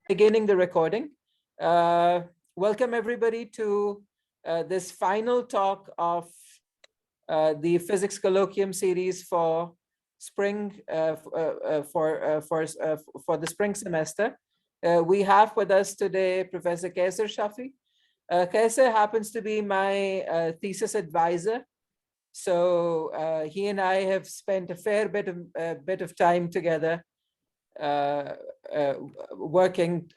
Beginning the recording. Welcome everybody to this final talk of the physics colloquium series for spring for the spring semester. We have with us today Professor Qaisar Shafi. Qaisar happens to be my thesis advisor, so he and I have spent a fair bit of time together working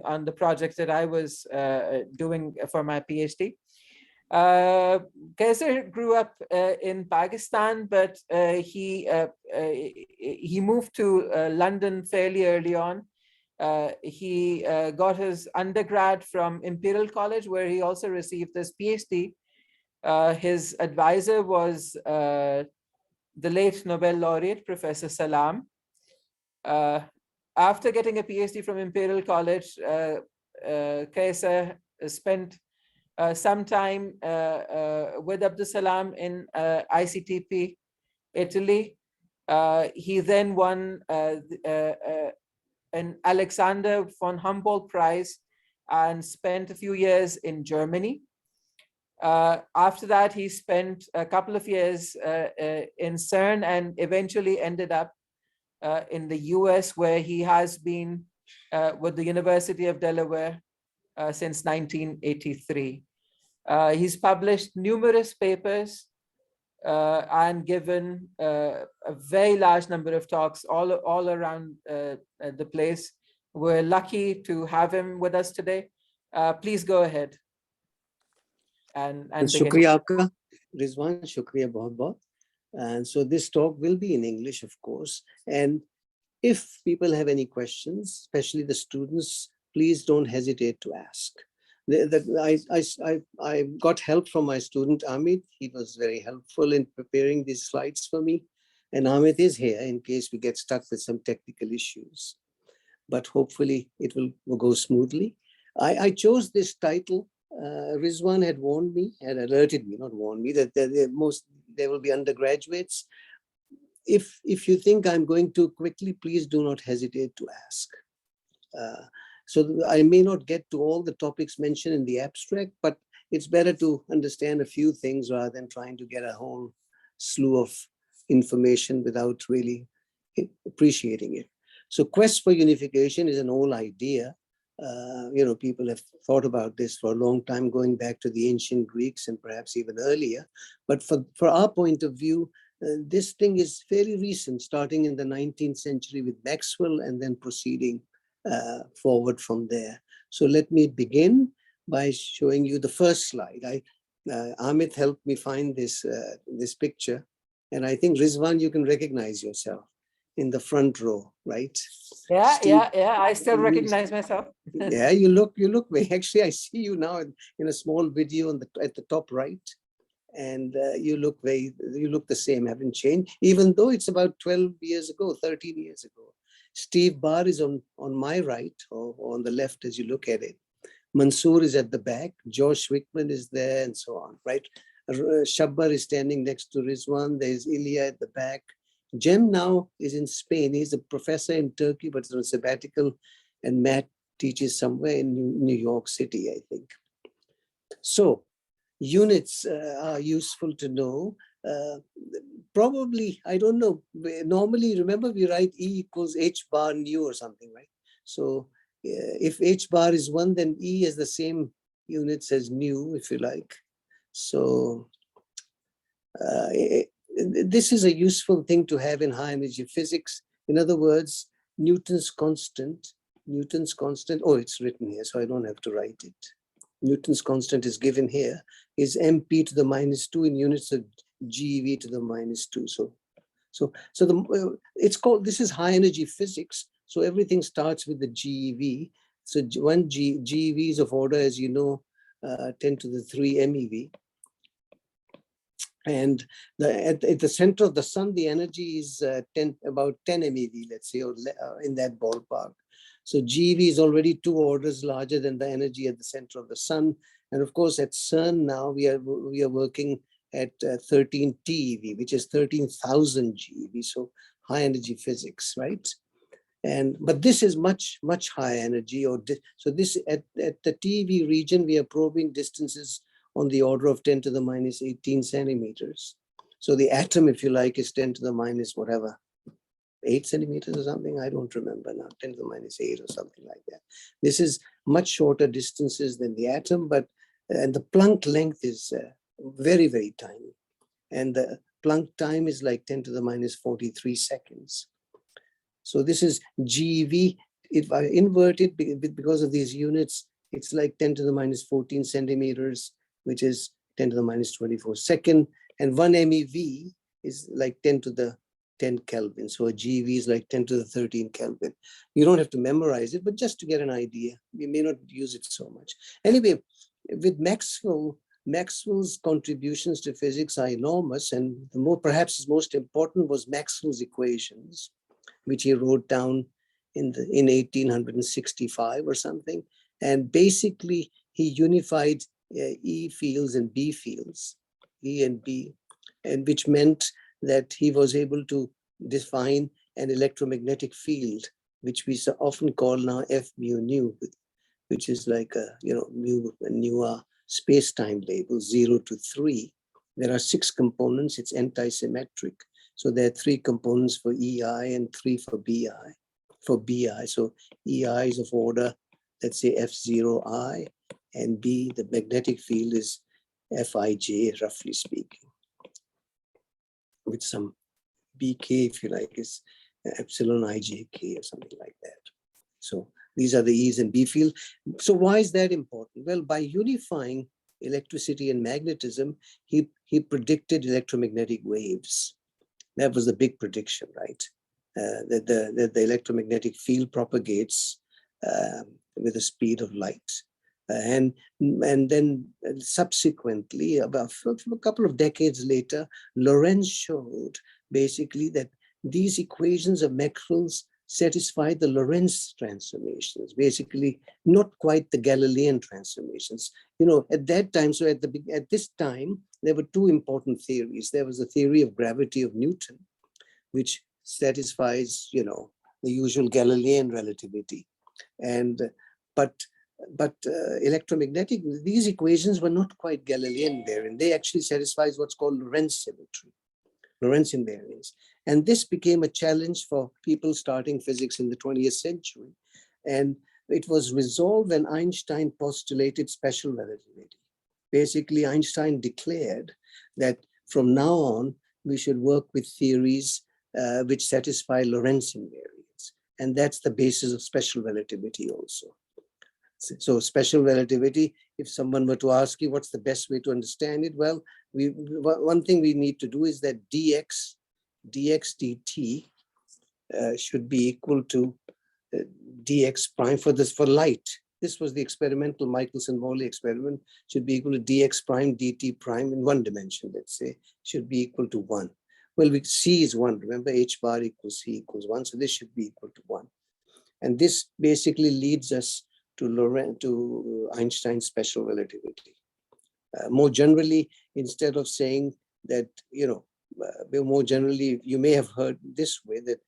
on the project that I was doing for my PhD. Qaisar grew up in Pakistan, but he moved to London fairly early on. He got his undergrad from Imperial College, where he also received his PhD. His advisor was the late Nobel laureate, Professor Salam. After getting a PhD from Imperial College, Qaisar spent some time with Abdus Salam in ICTP, Italy. He then won an Alexander von Humboldt Prize and spent a few years in Germany. After that, he spent a couple of years in CERN and eventually ended up in the US, where he has been with the University of Delaware since 1983. He's published numerous papers and given a very large number of talks all around the place. We're lucky to have him with us today. Please go ahead. And Shukriya aapka, Rizwan, shukriya bahut bahut. And so this talk will be in English, of course. And if people have any questions, especially the students, please don't hesitate to ask. I got help from my student Amit. He was very helpful in preparing these slides for me. And Amit is here in case we get stuck with some technical issues. But hopefully it will go smoothly. I chose this title. Rizwan had warned me, had alerted me, not warned me, that there will be undergraduates. If you think I'm going too quickly, please do not hesitate to ask. So I may not get to all the topics mentioned in the abstract, but it's better to understand a few things rather than trying to get a whole slew of information without really appreciating it. So quest for unification is an old idea. People have thought about this for a long time, going back to the ancient Greeks and perhaps even earlier. But for our point of view, this thing is fairly recent, starting in the 19th century with Maxwell and then proceeding forward from there. So let me begin by showing you the first slide. Amit helped me find this picture, and I think Rizwan, you can recognize yourself in the front row, right? Yeah, Steve, yeah. I still recognize myself. Yeah, you look. Actually, I see you now in a small video at the top right. And you look the same, haven't changed, even though it's about 12 years ago, 13 years ago. Steve Barr is on my right, or on the left as you look at it. Mansoor is at the back, Josh Wickman is there, and so on, right? Shabbar is standing next to Rizwan, there's Ilya at the back. Jem now is in Spain, he's a professor in Turkey, but it's on sabbatical, and Matt teaches somewhere in New York City, I think. So, units are useful to know. Probably, I don't know. Normally, remember we write E equals H bar nu or something, right? So if H bar is 1, then E is the same units as nu, if you like. So this is a useful thing to have in high energy physics. In other words, Newton's constant, oh, it's written here, so I don't have to write it. Newton's constant is given here, is mp to the -2 in units of GeV to the -2. So it's called, this is high energy physics. So everything starts with the GeV. So one GeV is of order, as you know, 10 to the 3 MeV. And at the center of the sun, the energy is about 10 MeV, let's say, or in that ballpark. So GeV is already 2 orders larger than the energy at the center of the sun. And of course, at CERN now, we are working at 13 TeV, which is 13,000 GeV, so high energy physics, right? But this is much higher energy. So this at the TeV region, we are probing distances on the order of 10 to the minus 18 centimeters. So the atom, if you like, is 10 to the minus whatever, 8 centimeters or something. I don't remember now, 10 to the minus 8 or something like that. This is much shorter distances than the atom, and the Planck length is very, very tiny. And the Planck time is like 10 to the minus 43 seconds. So this is GeV. If I invert it because of these units, it's like 10 to the minus 14 centimeters, which is 10 to the minus 24 second. And 1 MeV is like 10 to the 10 Kelvin. So a GeV is like 10 to the 13 Kelvin. You don't have to memorize it, but just to get an idea. You may not use it so much. Anyway, with Maxwell's contributions to physics are enormous, and perhaps his most important was Maxwell's equations, which he wrote down in 1865 or something. And basically, he unified E fields and B fields, E and B, and which meant that he was able to define an electromagnetic field, which we so often call now F mu nu, which is like a mu space-time label 0 to 3. There are 6 components. It's anti-symmetric. So there are 3 components for EI and 3 for BI. So EI is of order, let's say F0I, and B, the magnetic field is Fij, roughly speaking, with some BK, if you like, is epsilon IJK or something like that. So these are the E's and B field. So why is that important? Well, by unifying electricity and magnetism, he predicted electromagnetic waves. That was the big prediction, right? That the electromagnetic field propagates with the speed of light. And then subsequently, about a couple of decades later, Lorentz showed basically that these equations of Maxwell's satisfy the Lorentz transformations, basically not quite the Galilean transformations. At that time, so at this time, there were 2 important theories. There was the theory of gravity of Newton, which satisfies, the usual Galilean relativity. But electromagnetic, these equations were not quite Galilean there, and they actually satisfies what's called Lorentz symmetry, Lorentz invariance. And this became a challenge for people starting physics in the 20th century. And it was resolved when Einstein postulated special relativity. Basically, Einstein declared that from now on, we should work with theories which satisfy Lorentz invariance. And that's the basis of special relativity also. So special relativity, if someone were to ask you what's the best way to understand it, well, one thing we need to do is that dx dt should be equal to dx prime for light. This was the experimental Michelson-Morley experiment, should be equal to dx prime dt prime in 1 dimension, let's say, should be equal to 1. Well, C is 1. Remember, h bar equals C equals 1. So this should be equal to 1. And this basically leads us to Einstein's special relativity. More generally, instead of saying that, more generally, you may have heard this way, that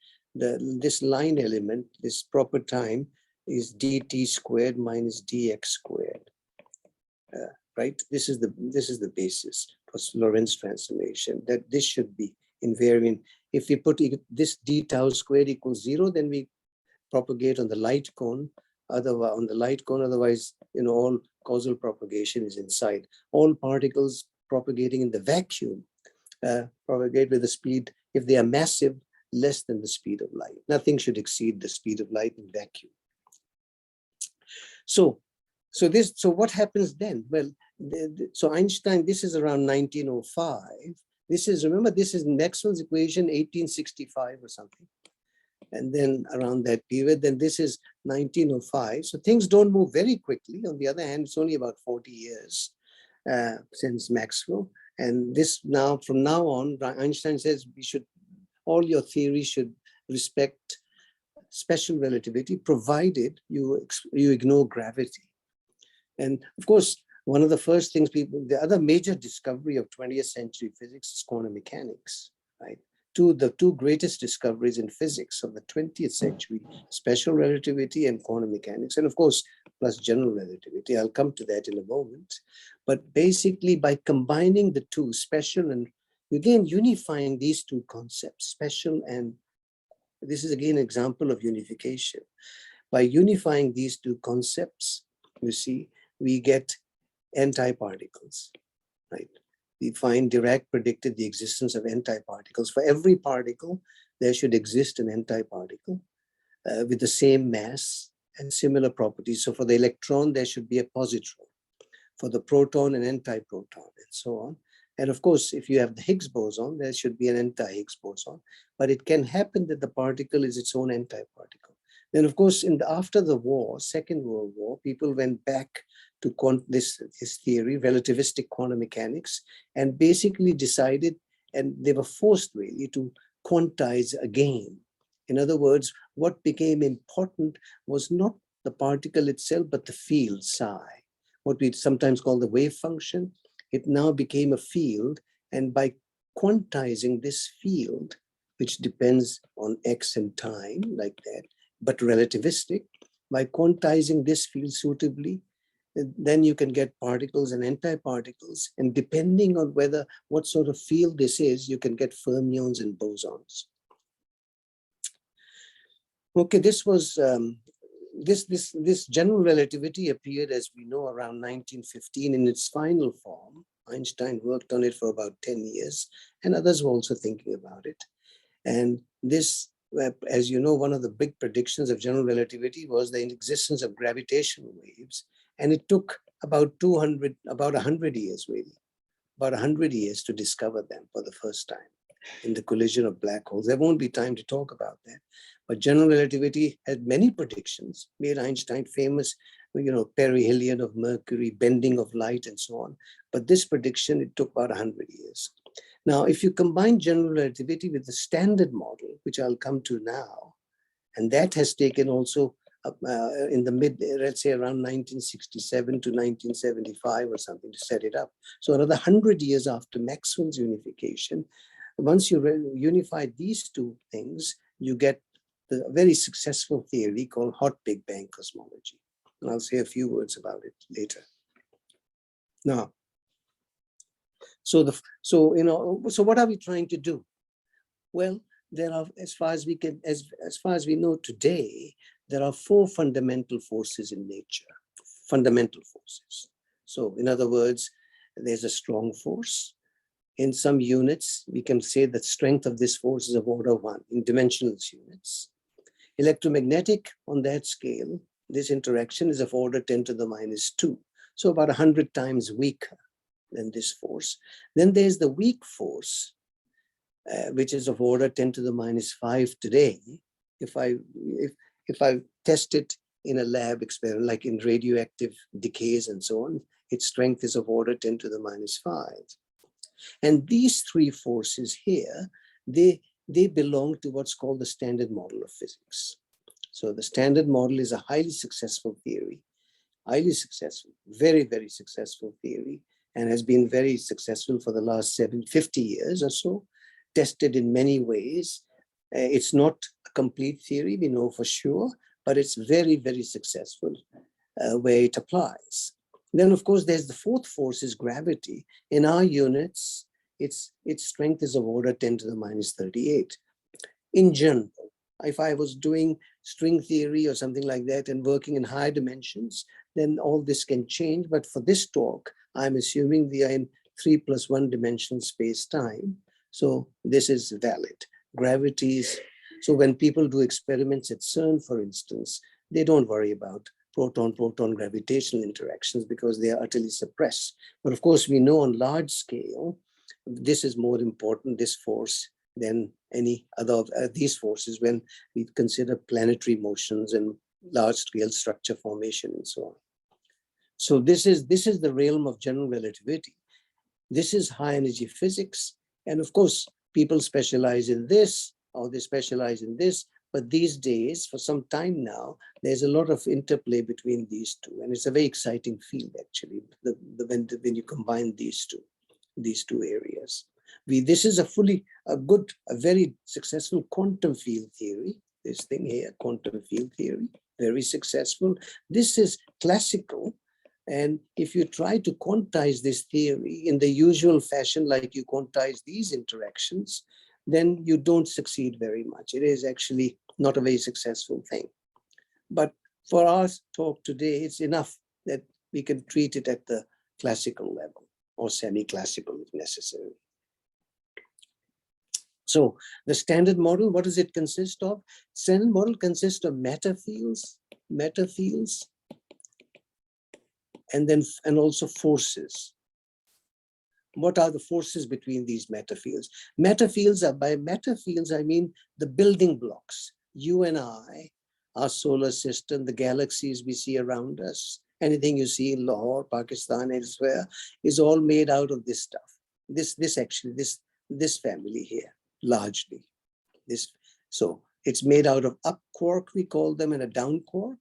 this line element, this proper time, is dt squared minus dx squared. Right? This is the basis for Lorentz transformation, that this should be invariant. If we put this d tau squared equals 0, then we propagate on the light cone. Otherwise, all causal propagation is inside. All particles propagating in the vacuum propagate with a speed, if they are massive, less than the speed of light. Nothing should exceed the speed of light in vacuum. So what happens then? Well, so Einstein, this is around 1905. Remember, this is Maxwell's equation, 1865 or something. And then around that period, then this is 1905. So things don't move very quickly. On the other hand, it's only about 40 years since Maxwell. And from now on, Einstein says all your theories should respect special relativity, provided you ignore gravity. And of course, one of the first things the other major discovery of 20th century physics is quantum mechanics, right? the two greatest discoveries in physics of the 20th century, special relativity and quantum mechanics, and of course, plus general relativity. I'll come to that in a moment. But basically, by combining the two, special and, again, unifying these two concepts, special and, this is again an example of unification. By unifying these two concepts, you see, we get antiparticles, right? We find Dirac predicted the existence of antiparticles. For every particle, there should exist an antiparticle with the same mass and similar properties. So for the electron, there should be a positron. For the proton, an antiproton, and so on. And of course, if you have the Higgs boson, there should be an anti-Higgs boson. But it can happen that the particle is its own antiparticle. Then, of course, after the war, Second World War, people went back to this theory, relativistic quantum mechanics, and basically decided, and they were forced really to quantize again. In other words, what became important was not the particle itself, but the field psi, what we sometimes call the wave function. It now became a field, and by quantizing this field, which depends on x and time, like that, but relativistic, by quantizing this field suitably, then you can get particles and antiparticles, and depending on what sort of field this is, you can get fermions and bosons. Okay, this was this general relativity appeared, as we know, around 1915 in its final form. Einstein worked on it for about 10 years, and others were also thinking about it. And this, as you know, one of the big predictions of general relativity was the existence of gravitational waves. And it took about 100 years, really, about 100 years to discover them for the first time in the collision of black holes. There won't be time to talk about that. But general relativity had many predictions, made Einstein famous, perihelion of Mercury, bending of light, and so on. But this prediction, it took about 100 years. Now, if you combine general relativity with the standard model, which I'll come to now, and that has taken also in the let's say around 1967 to 1975 or something to set it up. So another 100 years after Maxwell's unification, once you unify these two things, you get a very successful theory called hot Big Bang cosmology. And I'll say a few words about it later. Now, so what are we trying to do? Well, there are, as far as we know today, there are four fundamental forces in nature, fundamental forces. So in other words, there's a strong force. In some units, we can say that strength of this force is of order 1 in dimensionless units. Electromagnetic, on that scale, this interaction is of order 10 to the minus 2. So about 100 times weaker than this force. Then there's the weak force, which is of order 10 to the minus 5 today. If I test it in a lab experiment, like in radioactive decays and so on, its strength is of order 10 to the minus 5. And these three forces here, they belong to what's called the standard model of physics. So the standard model is a highly successful theory, highly successful, very, very successful theory, and has been very successful for the last 50 years or so, tested in many ways. It's not a complete theory, we know for sure, but it's very, very successful where it applies. Then, of course, there's the fourth force is gravity. In our units, its strength is of order 10 to the minus 38. In general, if I was doing string theory or something like that and working in higher dimensions, then all this can change. But for this talk, I'm assuming we are in 3+1 dimensional space-time. So this is valid. Gravity is, so when people do experiments at CERN, for instance, they don't worry about proton-proton gravitational interactions because they are utterly suppressed. But of course, we know on large scale, this is more important, this force, than any other of these forces when we consider planetary motions and large-scale structure formation and so on. So this is the realm of general relativity. This is high-energy physics. And of course, people specialize in this, or they specialize in this. But these days, for some time now, there's a lot of interplay between these two. And it's a very exciting field, actually, when you combine these two areas. This is a very successful quantum field theory. This thing here, quantum field theory, very successful. This is classical. And if you try to quantize this theory in the usual fashion, like you quantize these interactions, then you don't succeed very much. It is actually not a very successful thing. But for our talk today, it's enough that we can treat it at the classical level or semi-classical if necessary. So the standard model, what does it consist of? Standard model consists of matter fields, and also forces. What are the forces between these matter fields? Matter fields are, by matter fields, I mean the building blocks. You and I, our solar system, the galaxies we see around us, anything you see in Lahore, Pakistan, elsewhere, is all made out of this stuff. This family here, largely. So it's made out of up quark, we call them, and a down quark.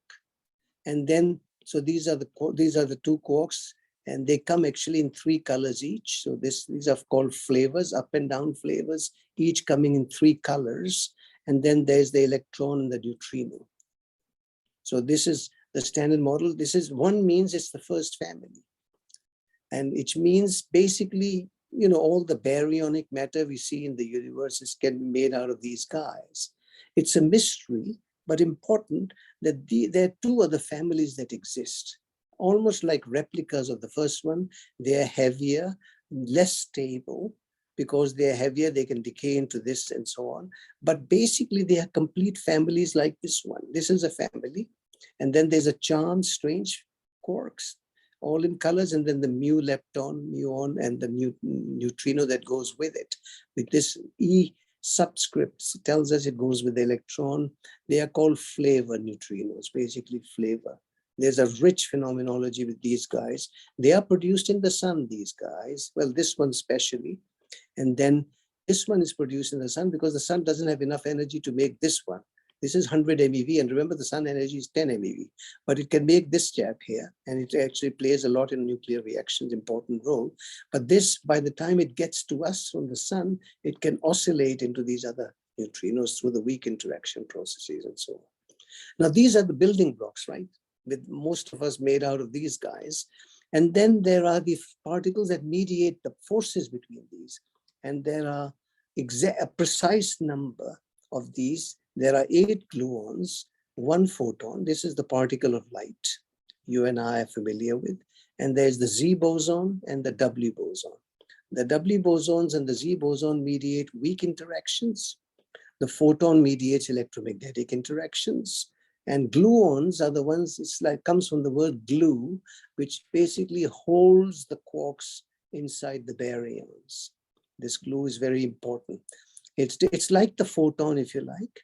And then, so these are the two quarks, and they come actually in 3 colors each. So these are called flavors, up and down flavors, each coming in 3 colors. And then there's the electron and the neutrino. So this is the standard model. One means it's the first family. And it means basically, all the baryonic matter we see in the universe can be made out of these guys. It's a mystery, but important that there are 2 other families that exist, almost like replicas of the first one. They are heavier, less stable. Because they are heavier, they can decay into this and so on. But basically, they are complete families like this one. This is a family. And then there's a charmed, strange quarks, all in colors. And then the mu lepton, muon, and the neutrino that goes with it. With this E subscript tells us it goes with the electron. They are called flavor neutrinos, basically flavor. There's a rich phenomenology with these guys. They are produced in the sun, these guys. Well, this one especially. And then this one is produced in the sun because the sun doesn't have enough energy to make this one. This is 100 MeV, and remember the sun energy is 10 MeV, but it can make this chap here, and it actually plays a lot in nuclear reactions, important role. But this, by the time it gets to us from the sun, it can oscillate into these other neutrinos through the weak interaction processes and so on. Now, these are the building blocks, right? With most of us made out of these guys. And then there are the particles that mediate the forces between these. And there are a precise number of these. There are 8 gluons, 1 photon. This is the particle of light you and I are familiar with. And there's the Z boson and the W boson. The W bosons and the Z boson mediate weak interactions. The photon mediates electromagnetic interactions. And gluons are the ones, comes from the word glue, which basically holds the quarks inside the baryons. This glue is very important. It's like the photon, if you like.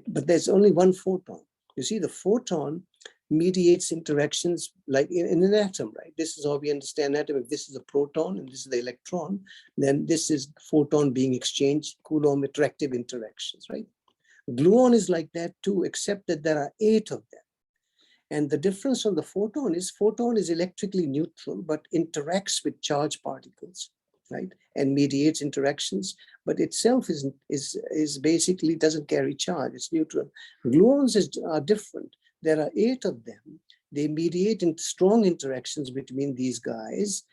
But there's only 1 photon. You see, the photon mediates interactions like in an atom, right? This is how we understand atom. If this is a proton and this is the electron, then this is photon being exchanged, Coulomb attractive interactions, right? Gluon is like that too, except that there are 8 of them. And the difference on the photon is electrically neutral, but interacts with charged particles, right? And mediates interactions, but itself is basically doesn't carry charge, it's neutral. Gluons are different. There are 8 of them. They mediate in strong interactions between these guys.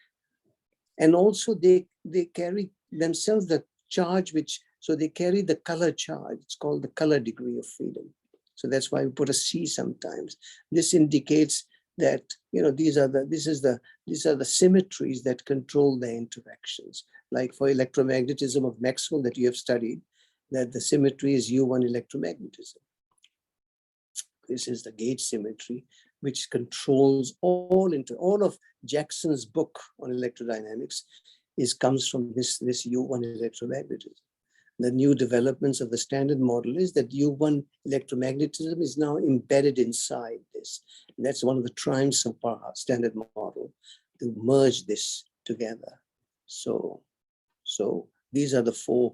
And also they carry themselves the charge, so they carry the color charge. It's called the color degree of freedom. So that's why we put a C sometimes. This indicates that, these are the symmetries that control the interactions. Like for electromagnetism of Maxwell that you have studied, that the symmetry is U1 electromagnetism. This is the gauge symmetry, which controls all of Jackson's book on electrodynamics comes from this U1 electromagnetism. The new developments of the standard model is that U1 electromagnetism is now embedded inside this. And that's one of the triumphs of our standard model, to merge this together. So these are the 4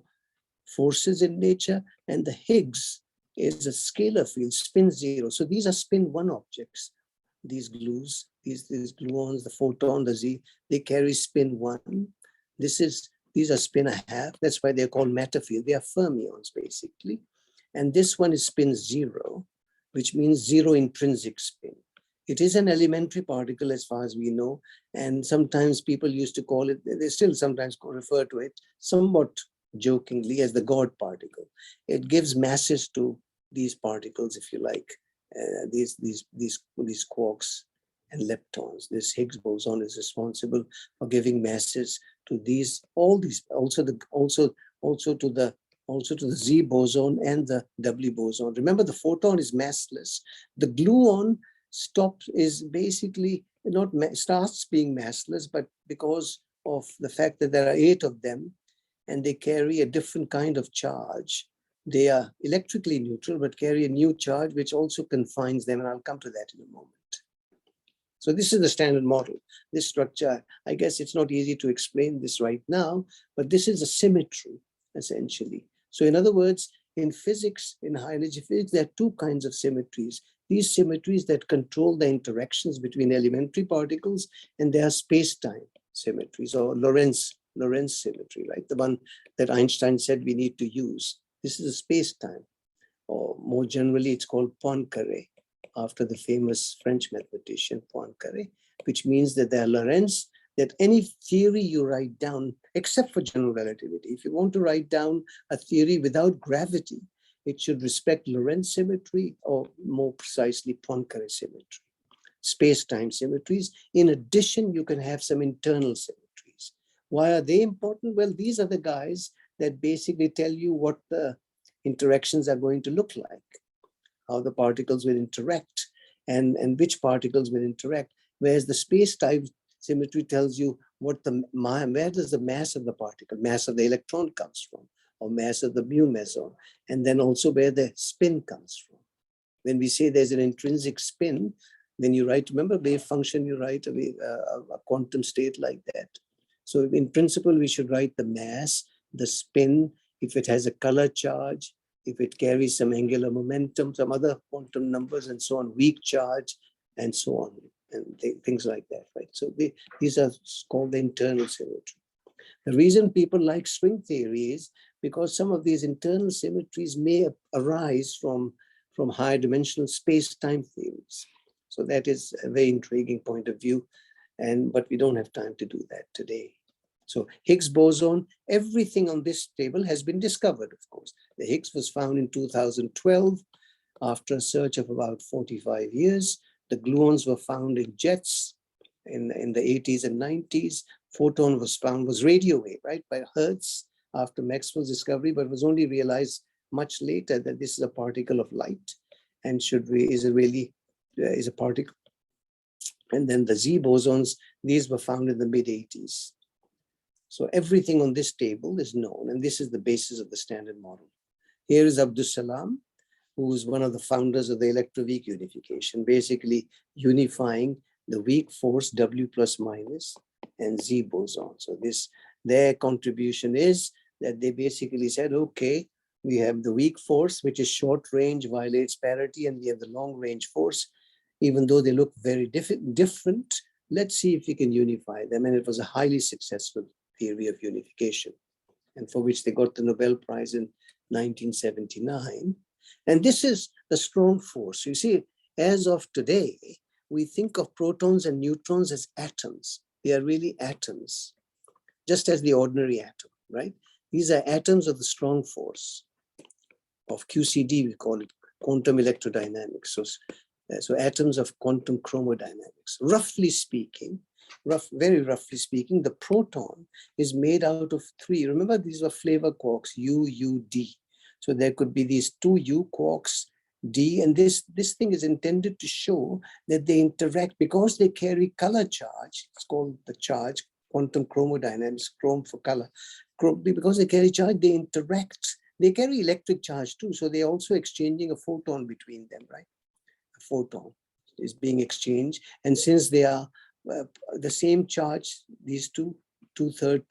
forces in nature, and the Higgs is a scalar field, spin 0. So these are spin 1 objects. These glues, these gluons, the photon, the Z, they carry spin 1. This is These are spin a half. That's why they're called matter field. They are fermions, basically. And this one is spin 0, which means 0 intrinsic spin. It is an elementary particle as far as we know. And sometimes people used to call it, they still sometimes refer to it somewhat jokingly as the God particle. It gives masses to these particles, if you like, these quarks and leptons. This Higgs boson is responsible for giving masses to all these, also to the Z boson and the W boson. Remember, the photon is massless. The gluon is basically starts being massless, but because of the fact that there are 8 of them and they carry a different kind of charge, they are electrically neutral but carry a new charge which also confines them, and I'll come to that in a moment. So this is the standard model. This structure, I guess it's not easy to explain this right now, but this is a symmetry, essentially. So in other words, in physics, in high energy physics, there are 2 kinds of symmetries. These symmetries that control the interactions between elementary particles, and there are space-time symmetries, or Lorentz symmetry, right? The one that Einstein said we need to use. This is a space-time, or more generally, it's called Poincaré, after the famous French mathematician Poincaré, which means that there are Lorentz, that any theory you write down, except for general relativity, if you want to write down a theory without gravity, it should respect Lorentz symmetry, or more precisely Poincaré symmetry, space-time symmetries. In addition, you can have some internal symmetries. Why are they important? Well, these are the guys that basically tell you what the interactions are going to look like, how the particles will interact, and which particles will interact. Whereas the space-time symmetry tells you where does the mass of the particle, mass of the electron comes from, or mass of the mu meson, and then also where the spin comes from. When we say there's an intrinsic spin, then you write, remember wave function, you write a quantum state like that. So in principle, we should write the mass, the spin, if it has a color charge, if it carries some angular momentum, some other quantum numbers, and so on, weak charge, and so on, and things like that, right? So these are called the internal symmetry. The reason people like string theory is because some of these internal symmetries may arise from higher dimensional space-time theories. So that is a very intriguing point of view, but we don't have time to do that today. So Higgs boson, everything on this table has been discovered, of course. The Higgs was found in 2012 after a search of about 45 years. The gluons were found in jets in the 80s and 90s. Photon was radio wave, right, by Hertz after Maxwell's discovery, but was only realized much later that this is a particle of light and is a particle. And then the Z bosons, these were found in the mid-80s. So everything on this table is known, and this is the basis of the standard model. Here is Abdus Salam, who is one of the founders of the Electroweak unification, basically unifying the weak force W plus minus and Z boson. So their contribution is that they basically said, okay, we have the weak force, which is short range, violates parity, and we have the long range force. Even though they look very different, let's see if we can unify them. And it was a highly successful theory of unification, and for which they got the Nobel Prize in 1979. And this is the strong force. You see, as of today, we think of protons and neutrons as atoms. They are really atoms, just as the ordinary atom, right? These are atoms of the strong force, of QCD, we call it, quantum electrodynamics. So atoms of quantum chromodynamics. Roughly speaking, very roughly speaking, the proton is made out of 3. Remember, these were flavor quarks, U, U, D. So there could be these 2 U quarks, D, and this thing is intended to show that they interact because they carry color charge. It's called the charge, quantum chromodynamics, chrome for color. Because they carry charge, they interact. They carry electric charge too, so they're also exchanging a photon between them, right? A photon is being exchanged, and since they are the same charge, these two-third,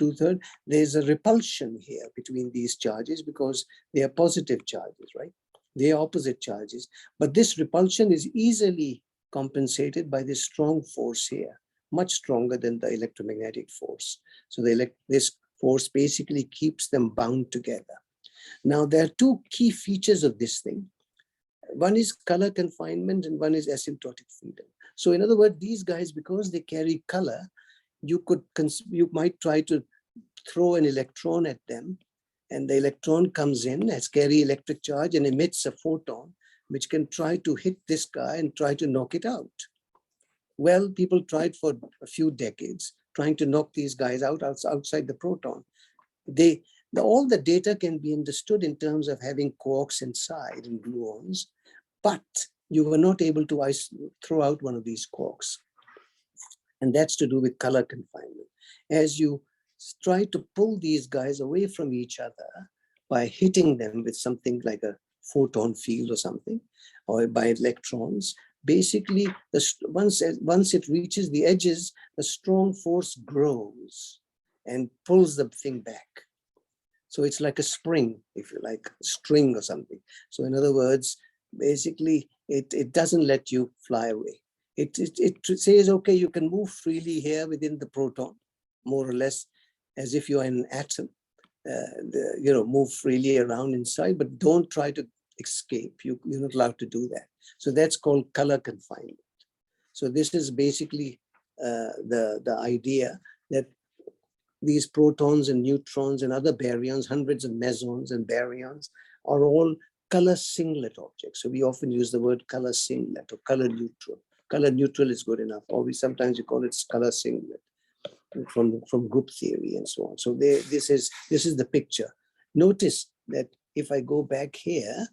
there's a repulsion here between these charges because they are positive charges, right? They are opposite charges, but this repulsion is easily compensated by this strong force here, much stronger than the electromagnetic force. So this force basically keeps them bound together. Now, there are two key features of this thing. One is color confinement and one is asymptotic freedom. So in other words, these guys, because they carry color, you might try to throw an electron at them, and the electron comes in as carry electric charge and emits a photon, which can try to hit this guy and try to knock it out. Well, people tried for a few decades trying to knock these guys out outside the proton. All the data can be understood in terms of having quarks inside and gluons, but you were not able to throw out one of these quarks. And that's to do with color confinement. As you try to pull these guys away from each other by hitting them with something like a photon field or something, or by electrons, basically, once it reaches the edges, the strong force grows and pulls the thing back. So it's like a spring, if you like, a string or something. So in other words, basically, it doesn't let you fly away. It says, okay, you can move freely here within the proton, more or less, as if you're an atom. Move freely around inside, but don't try to escape. You're not allowed to do that. So that's called color confinement. So this is basically the idea that these protons and neutrons and other baryons, hundreds of mesons and baryons, are all color singlet objects. So we often use the word color singlet or color neutral. Color neutral is good enough, or sometimes we call it color singlet from group theory and so on. So this is the picture. Notice that if I go back here,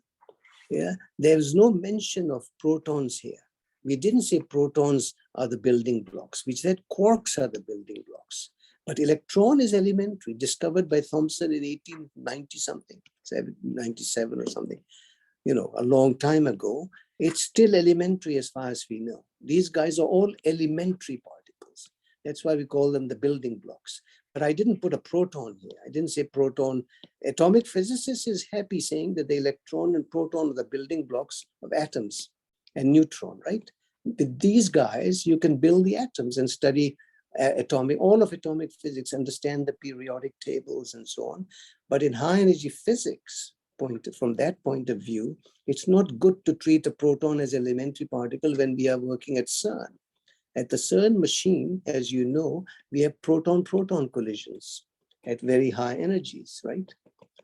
there's no mention of protons here. We didn't say protons are the building blocks. We said quarks are the building blocks. But electron is elementary, discovered by Thomson in 1890 something, 97 or something, a long time ago. It's still elementary as far as we know. These guys are all elementary particles. That's why we call them the building blocks. But I didn't put a proton here. I didn't say proton. Atomic physicist is happy saying that the electron and proton are the building blocks of atoms and neutron, right? With these guys, you can build the atoms and study all of atomic physics, understand the periodic tables and so on. But in high energy physics, from that point of view, it's not good to treat a proton as an elementary particle when we are working at CERN. At the CERN machine, as you know, we have proton-proton collisions at very high energies, right?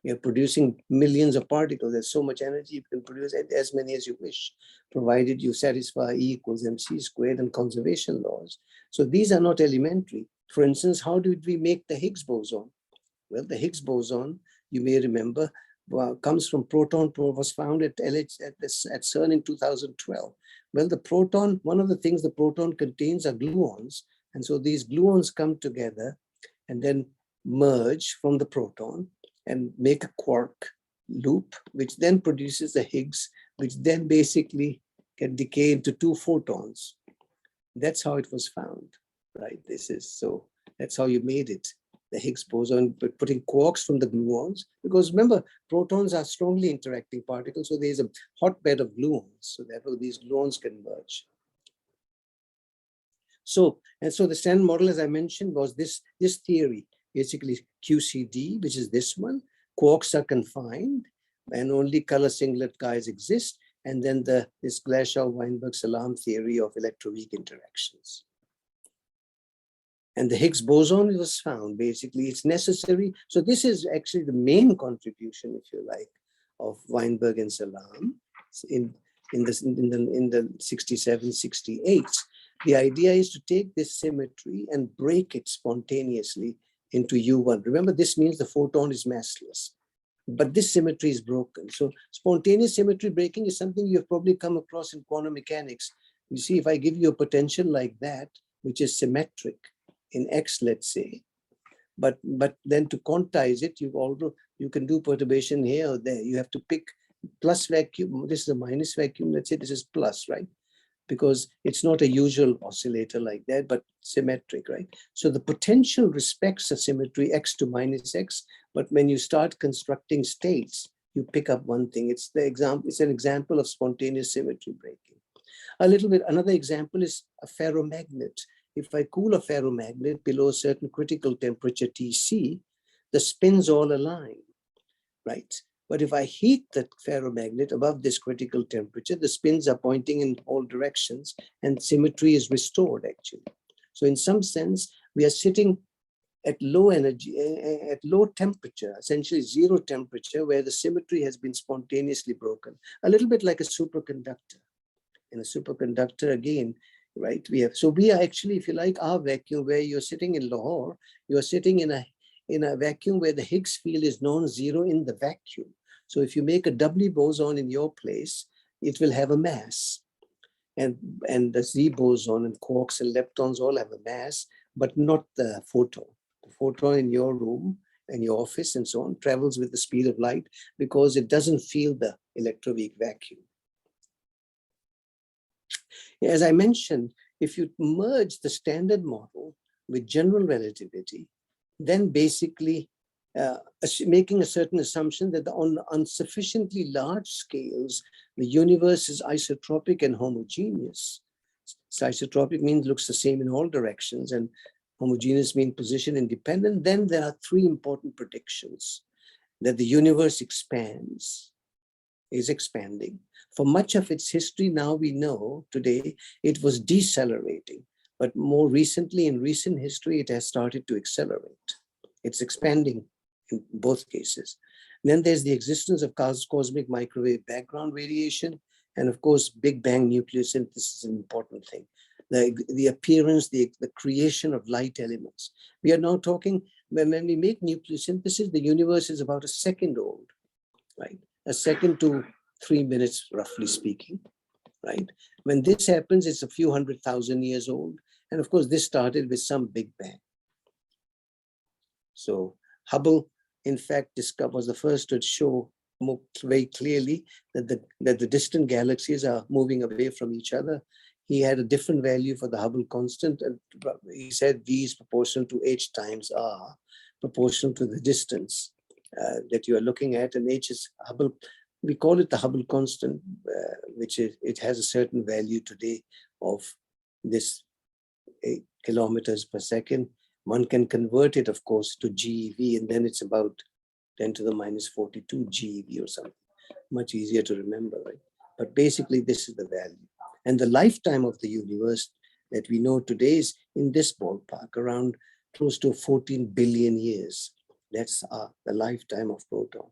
You're producing millions of particles. There's so much energy, you can produce as many as you wish, provided you satisfy E = mc squared and conservation laws. So these are not elementary. For instance, how did we make the Higgs boson? Well, the Higgs boson, you may remember, comes from was found at CERN in 2012. Well, the proton, one of the things the proton contains are gluons. And so these gluons come together and then merge from the proton and make a quark loop, which then produces the Higgs, which then basically can decay into two photons. That's how it was found, right? That's how you made it. The Higgs boson, putting quarks from the gluons, because remember, protons are strongly interacting particles, so there's a hotbed of gluons, so therefore these gluons can merge. So the Standard Model, as I mentioned, was this theory, basically QCD, which is this one. Quarks are confined, and only color singlet guys exist, and then this Glashow-Weinberg-Salam theory of electroweak interactions. And the Higgs boson was found. Basically, it's necessary. So this is actually the main contribution, if you like, of Weinberg and Salam in the 67, 68. The idea is to take this symmetry and break it spontaneously into U1. Remember, this means the photon is massless, but this symmetry is broken. So spontaneous symmetry breaking is something you've probably come across in quantum mechanics. You see, if I give you a potential like that, which is symmetric, in X, let's say, but then to quantize it, you can do perturbation here or there. You have to pick plus vacuum. This is a minus vacuum. Let's say this is plus, right? Because it's not a usual oscillator like that, but symmetric, right? So the potential respects a symmetry X to minus X, but when you start constructing states, you pick up one thing. It's an example of spontaneous symmetry breaking. Another example is a ferromagnet. If I cool a ferromagnet below a certain critical temperature Tc, the spins all align, right? But if I heat the ferromagnet above this critical temperature, the spins are pointing in all directions and symmetry is restored actually. So in some sense, we are sitting at low energy, at low temperature, essentially zero temperature, where the symmetry has been spontaneously broken, a little bit like a superconductor. In a superconductor again, right, we are actually, if you like, our vacuum, where you're sitting in Lahore, you're sitting in a vacuum where the Higgs field is non-zero in the vacuum. So if you make a doubly boson in your place, it will have a mass. And the Z boson and quarks and leptons all have a mass, but not the photon. The photon in your room and your office and so on travels with the speed of light because it doesn't feel the electroweak vacuum. As I mentioned, if you merge the standard model with general relativity, then basically making a certain assumption that on sufficiently large scales, the universe is isotropic and homogeneous. So isotropic means looks the same in all directions, and homogeneous means position independent. Then there are three important predictions: that the universe is expanding. For much of its history, now we know today it was decelerating, but more recently, in recent history, it has started to accelerate. It's expanding in both cases. Then there's the existence of cosmic microwave background radiation, and of course, Big Bang nucleosynthesis is an important thing. The appearance, the creation of light elements. We are now talking, when we make nucleosynthesis, the universe is about a second old, right? A second to 3 minutes, roughly speaking, right? When this happens, it's a few 100,000 years old. And of course, this started with some Big Bang. So Hubble, in fact, was the first to show very clearly that the distant galaxies are moving away from each other. He had a different value for the Hubble constant, and he said V is proportional to H times R, proportional to the distance that you are looking at, and H is Hubble. We call it the Hubble constant, which it has a certain value today of this 8 kilometers per second. One can convert it, of course, to GeV, and then it's about 10 to the minus 42 GeV or something. Much easier to remember, right? But basically, this is the value. And the lifetime of the universe that we know today is in this ballpark, around close to 14 billion years. That's the lifetime of proton.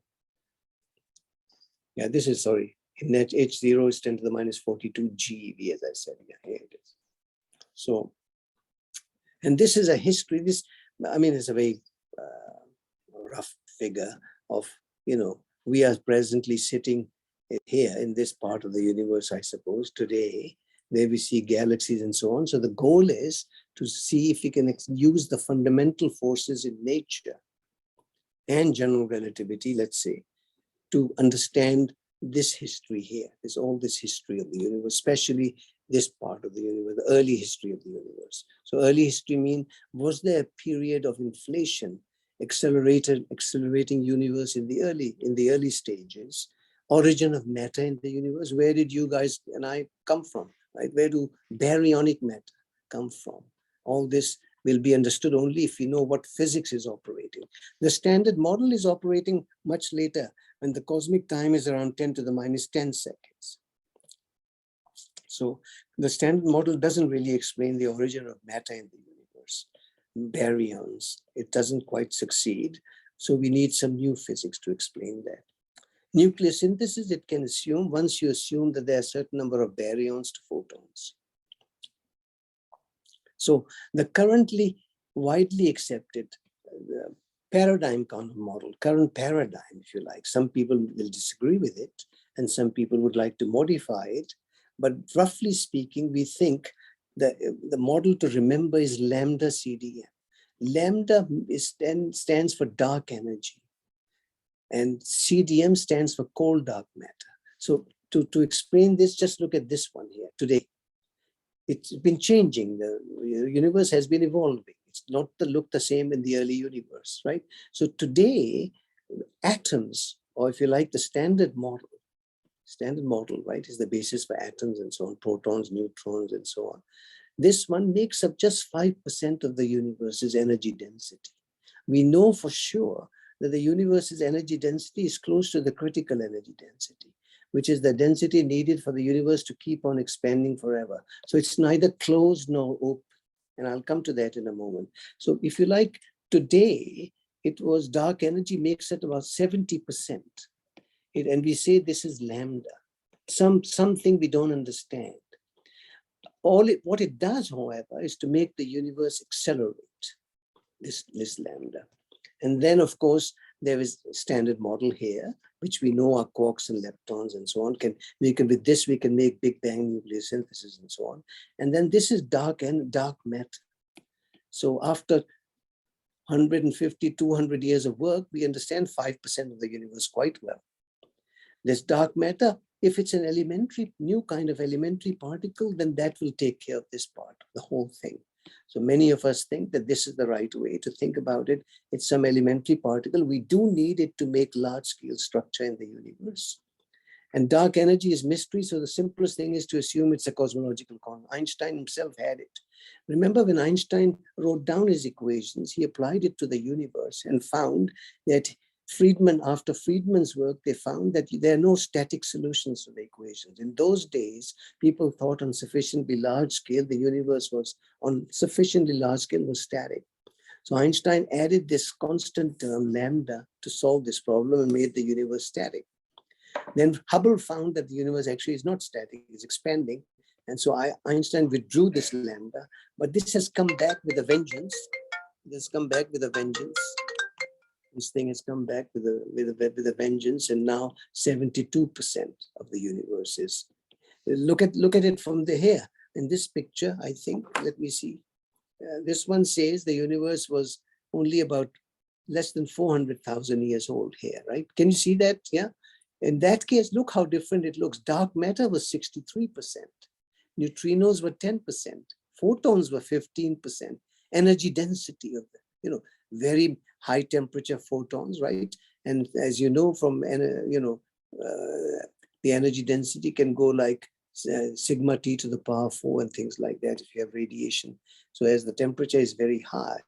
Yeah, this is, sorry, in that H0 is 10 to the minus 42 GeV, as I said. Yeah, here it is. So, and this is a history. This, I mean, it's a very rough figure of, we are presently sitting here in this part of the universe, I suppose, today, where we see galaxies and so on. So the goal is to see if we can use the fundamental forces in nature and general relativity, let's say, to understand this history here. There's all this history of the universe, especially this part of the universe, the early history of the universe. So early history means, was there a period of inflation, accelerating universe in the early stages? Origin of matter in the universe. Where did you guys and I come from, right? Where do baryonic matter come from? All this will be understood only if we know what physics is operating. The standard model is operating much later, when the cosmic time is around 10 to the minus 10 seconds. So the standard model doesn't really explain the origin of matter in the universe. Baryons, it doesn't quite succeed. So we need some new physics to explain that. Nucleosynthesis, it can assume, once you assume that there are a certain number of baryons to photons. So the currently widely accepted paradigm kind of model, current paradigm, if you like, some people will disagree with it and some people would like to modify it. But roughly speaking, we think that the model to remember is LambdaCDN. Lambda stands for dark energy, and CDM stands for cold dark matter. So to explain this, just look at this one here today. It's been changing. The universe has been evolving. It's not look the same in the early universe, right? So today, atoms, or if you like, the standard model, right, is the basis for atoms and so on, protons, neutrons, and so on. This one makes up just 5% of the universe's energy density. We know for sure that the universe's energy density is close to the critical energy density, which is the density needed for the universe to keep on expanding forever. So it's neither closed nor open. And I'll come to that in a moment. So if you like, today, it was dark energy makes it about 70%. And we say this is lambda, something we don't understand. What it does, however, is to make the universe accelerate this lambda. And then, of course, there is a standard model here, which we know are quarks and leptons and so on. With this, we can make Big Bang nucleosynthesis and so on. And then this is dark matter. So after 150, 200 years of work, we understand 5% of the universe quite well. This dark matter, if it's an new kind of elementary particle, then that will take care of this part, the whole thing. So many of us think that this is the right way to think about it. It's some elementary particle. We do need it to make large-scale structure in the universe. And dark energy is mystery, so the simplest thing is to assume it's a cosmological quantum. Einstein himself had it. Remember when Einstein wrote down his equations, he applied it to the universe and found that after Friedman's work, they found that there are no static solutions to the equations. In those days, people thought on sufficiently large scale, the universe was on sufficiently large scale was static. So Einstein added this constant term lambda to solve this problem and made the universe static. Then Hubble found that the universe actually is not static, it's expanding. And so Einstein withdrew this lambda, but this has come back with a vengeance. This thing has come back with a vengeance, and now 72% of the universe is. Look at it from here. In this picture, I think, let me see. This one says the universe was only about less than 400,000 years old here, right? Can you see that? Yeah. In that case, look how different it looks. Dark matter was 63%. Neutrinos were 10%. Photons were 15%. Energy density of very high temperature photons, right? And as you know from, the energy density can go like sigma t to the power 4 and things like that if you have radiation. So as the temperature is very high,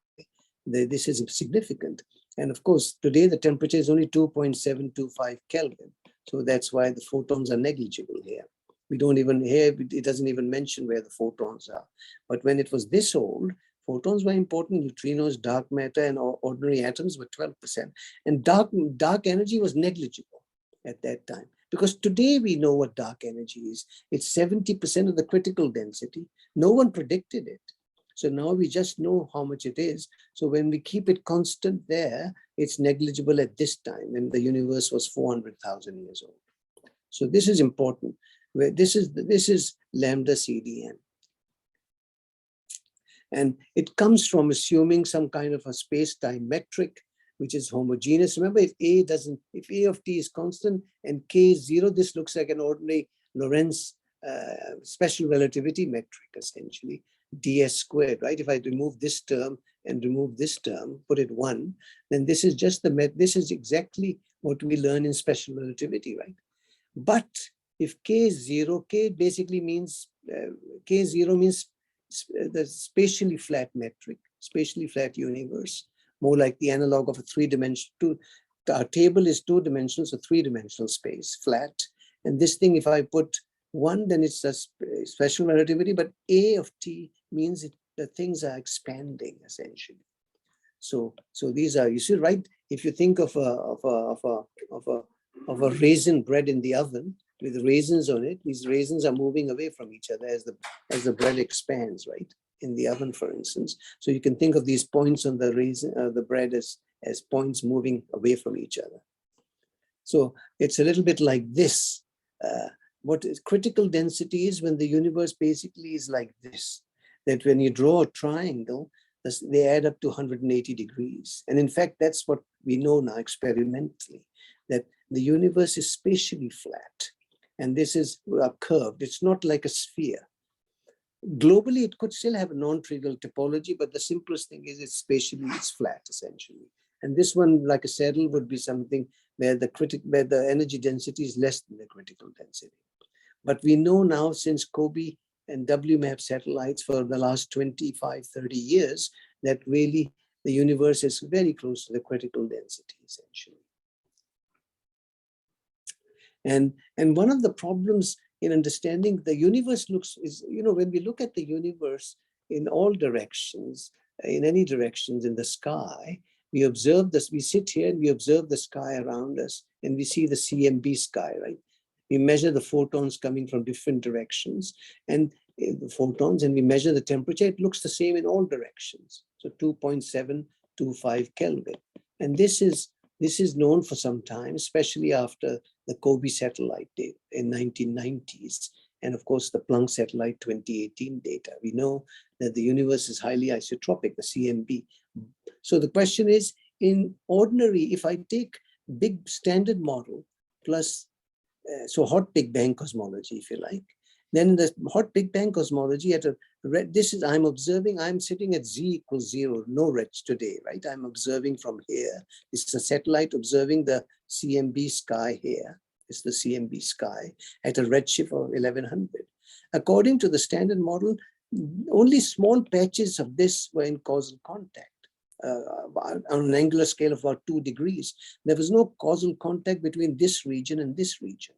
this is significant. And of course, today the temperature is only 2.725 Kelvin. So that's why the photons are negligible here. We don't even hear, it doesn't even mention where the photons are. But when it was this old, photons were important, neutrinos, dark matter, and ordinary atoms were 12%. And dark energy was negligible at that time. Because today we know what dark energy is. It's 70% of the critical density. No one predicted it. So now we just know how much it is. So when we keep it constant there, it's negligible at this time when the universe was 400,000 years old. So this is important. This is LambdaCDN. And it comes from assuming some kind of a space-time metric, which is homogeneous. Remember, if A of t is constant and k is 0, this looks like an ordinary Lorentz special relativity metric, essentially, ds squared, right? If I remove this term and remove this term, put it 1, then this is just this is exactly what we learn in special relativity, right? But if k is 0, k basically means, k0 means the spatially flat metric, spatially flat universe, more like the analog of a 3-dimensional, our table is 2-dimensional, so 3-dimensional space, flat. And this thing, if I put 1, then it's a special relativity, but A of t means the things are expanding, essentially. So these are, you see, right? If you think of a raisin bread in the oven with raisins on it, these raisins are moving away from each other as the bread expands, right? In the oven, for instance. So you can think of these points on the raisin, the bread as points moving away from each other. So it's a little bit like this. What is critical density is when the universe basically is like this, that when you draw a triangle, they add up to 180 degrees. And in fact, that's what we know now experimentally, that the universe is spatially flat. And this is curved. It's not like a sphere. Globally, it could still have a non-trivial topology, but the simplest thing is it's flat, essentially. And this one, like a saddle, would be something where the energy density is less than the critical density. But we know now, since COBE and WMAP satellites for the last 25, 30 years, that really the universe is very close to the critical density, essentially. And one of the problems in understanding the universe when we look at the universe in all directions, in any directions in the sky, we observe this, we sit here and we observe the sky around us, and we see the CMB sky, right? We measure the photons coming from different directions, and the photons, and we measure the temperature. It looks the same in all directions. So 2.725 Kelvin. And this is known for some time, especially after the Kobe satellite data in 1990s. And of course, the Planck satellite 2018 data. We know that the universe is highly isotropic, the CMB. So the question is, in ordinary, if I take big standard model plus, so hot Big Bang cosmology, if you like, then in the hot Big Bang cosmology, I'm sitting at z equals 0, no reds today, right? I'm observing from here. This is a satellite observing the CMB sky here. It's the CMB sky at a redshift of 1100. According to the standard model, only small patches of this were in causal contact on an angular scale of about 2 degrees. There was no causal contact between this region and this region.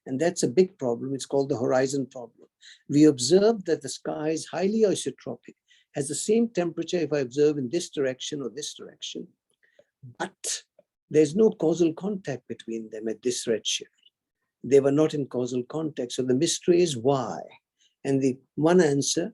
And that's a big problem. It's called the horizon problem. We observed that the sky is highly isotropic, has the same temperature if I observe in this direction or this direction, but there's no causal contact between them at this redshift. They were not in causal contact. So the mystery is why. And the one answer,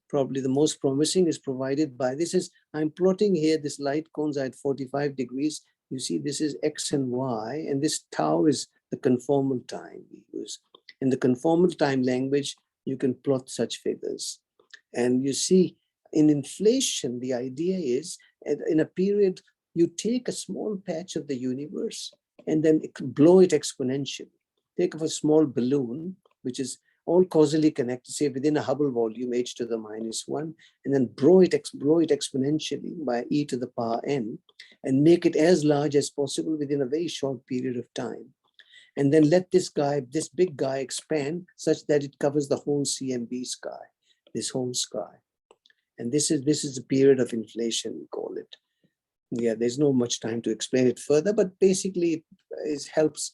probably the most promising, is provided by this. I'm plotting here this light cones at 45 degrees. You see, this is X and Y, and this tau is the conformal time we use. In the conformal time language, you can plot such figures. And you see, in inflation, the idea is, in a period, you take a small patch of the universe and then blow it exponentially. Take of a small balloon, which is all causally connected, say within a Hubble volume, h to the -1, and then blow it exponentially by e to the power n, and make it as large as possible within a very short period of time. And then let this big guy expand such that it covers the whole CMB sky, this whole sky. And this is a period of inflation, we call it. Yeah, there's no much time to explain it further, but basically it helps.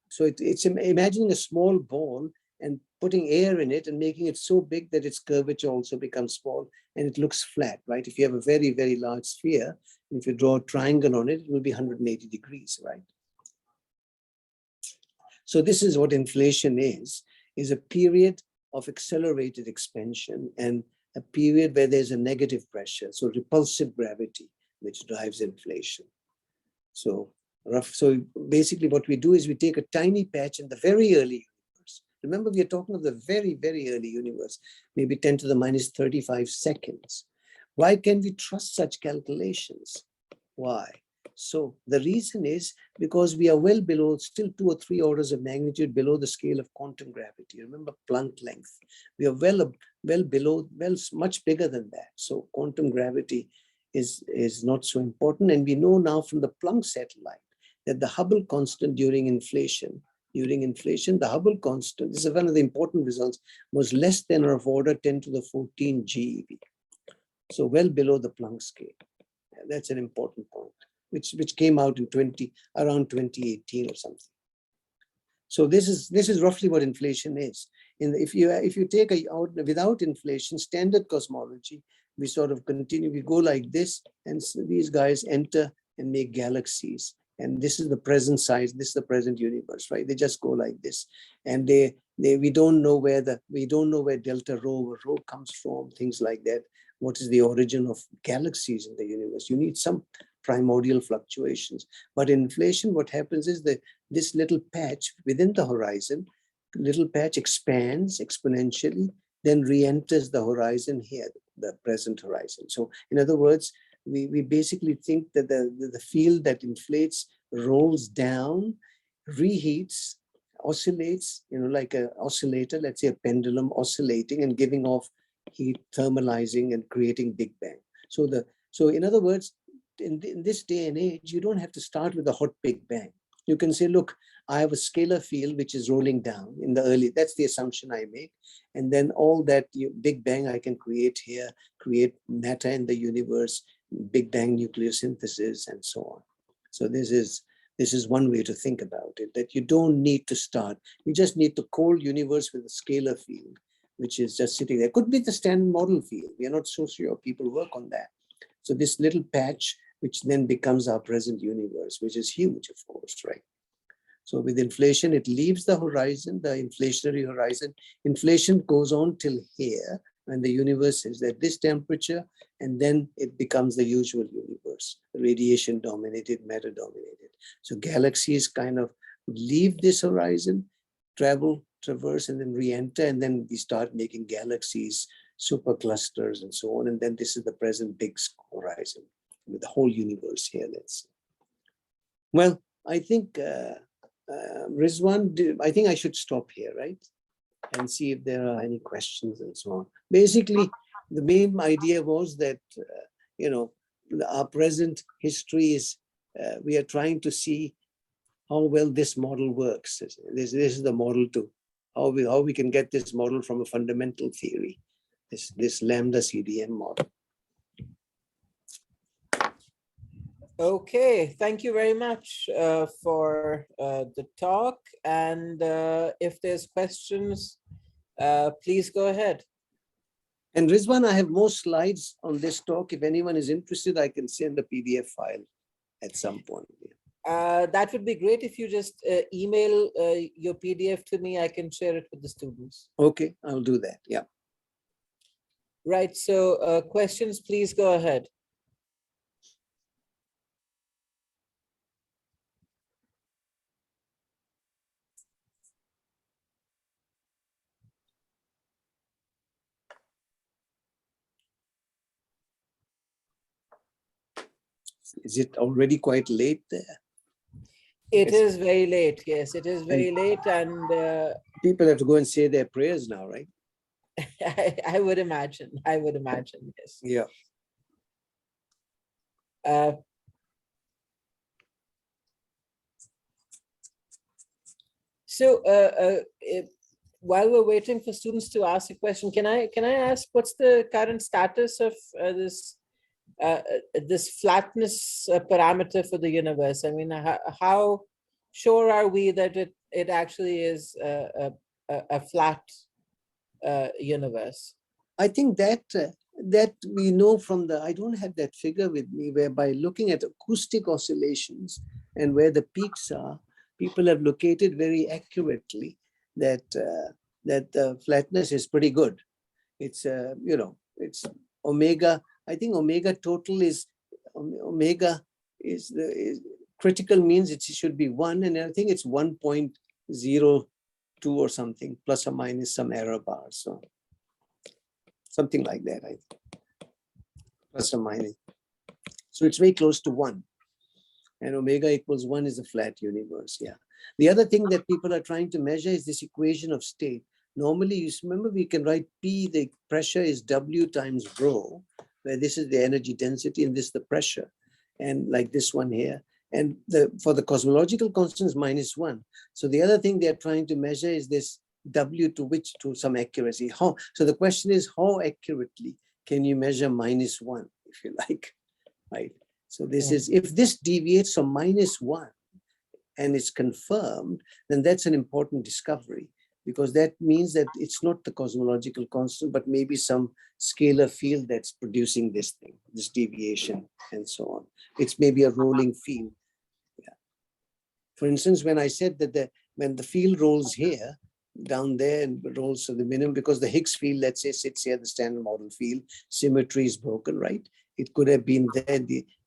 So it's imagining a small ball and putting air in it and making it so big that its curvature also becomes small and it looks flat, right? If you have a very, very large sphere, if you draw a triangle on it, it will be 180 degrees, right? So this is what inflation is a period of accelerated expansion and a period where there's a negative pressure, so repulsive gravity, which drives inflation. So basically what we do is we take a tiny patch in the very early universe. Remember, we are talking of the very, very early universe, maybe 10 to the -35 seconds. Why can we trust such calculations? Why? So the reason is because we are well below, still 2 or 3 orders of magnitude below the scale of quantum gravity. Remember Planck length. We are well below, much bigger than that. So quantum gravity is not so important. And we know now from the Planck satellite that the Hubble constant during inflation, the Hubble constant, this is one of the important results, was less than or of order 10 to the 14 GeV. So well below the Planck scale. That's an important point, which came out in around 2018 or something. So this is roughly what inflation is. If you take without inflation, standard cosmology, we sort of continue, we go like this, and so these guys enter and make galaxies. And this is the present size, this is the present universe, right? They just go like this. And we don't know where delta rho or rho comes from, things like that. What is the origin of galaxies in the universe? You need some primordial fluctuations. But in inflation, what happens is that this little patch within the horizon, little patch expands exponentially, then re-enters the horizon here, the present horizon. So in other words, we basically think that the field that inflates rolls down, reheats, oscillates, like an oscillator, let's say a pendulum oscillating and giving off heat, thermalizing and creating Big Bang. So in other words, in this day and age, you don't have to start with a hot Big Bang. You can say, look, I have a scalar field which is rolling down in the early, that's the assumption I make. And then all that Big Bang I can create here, create matter in the universe, Big Bang nucleosynthesis, and so on. So this is one way to think about it, that you don't need to start. You just need the cold universe with a scalar field, which is just sitting there. Could be the standard model field. We are not so sure. People work on that. So this little patch, which then becomes our present universe, which is huge, of course, right? So with inflation, it leaves the horizon, the inflationary horizon. Inflation goes on till here, when the universe is at this temperature, and then it becomes the usual universe, radiation dominated, matter dominated. So galaxies kind of leave this horizon, travel, traverse, and then re-enter, and then we start making galaxies, superclusters, and so on. And then this is the present big horizon with the whole universe here, let's say. Well, I think Rizwan, I think I should stop here, right? And see if there are any questions and so on. Basically, the main idea was that, our present history is, we are trying to see how well this model works. This is the model to how we can get this model from a fundamental theory, this LambdaCDN model. Okay, thank you very much for the talk. And if there's questions, please go ahead. And Rizwan, I have more slides on this talk. If anyone is interested, I can send a PDF file at some point. That would be great if you just email your PDF to me. I can share it with the students. Okay, I'll do that. Yeah. Right. So questions, please go ahead. Is it already quite late there? It is very late. Yes, it is very late. And people have to go and say their prayers now, right? I would imagine. I would imagine, yes. Yeah. While we're waiting for students to ask a question, can I ask what's the current status of this flatness parameter for the universe? I mean, how sure are we that it actually is a flat universe? I think that we know from I don't have that figure with me, where by looking at acoustic oscillations and where the peaks are, people have located very accurately that the flatness is pretty good. It's it's omega. I think omega total is critical means it should be 1, and I think it's 1.02 or something, plus or minus some error bar. So something like that, I think, plus or minus. So it's very close to 1. And omega equals 1 is a flat universe. Yeah. The other thing that people are trying to measure is this equation of state. Normally, you remember we can write P, the pressure is W times rho, where this is the energy density and this the pressure, and like this one here. And for the cosmological constant is -1. So the other thing they're trying to measure is this W to some accuracy. So the question is, how accurately can you measure -1, if you like, right? So this is, if this deviates from -1 and it's confirmed, then that's an important discovery, because that means that it's not the cosmological constant, but maybe some scalar field that's producing this thing, this deviation, and so on. It's maybe a rolling field. Yeah. For instance, when I said that when the field rolls here, down there, and rolls to the minimum, because the Higgs field, let's say, sits here, the standard model field, symmetry is broken, right? It could have been there.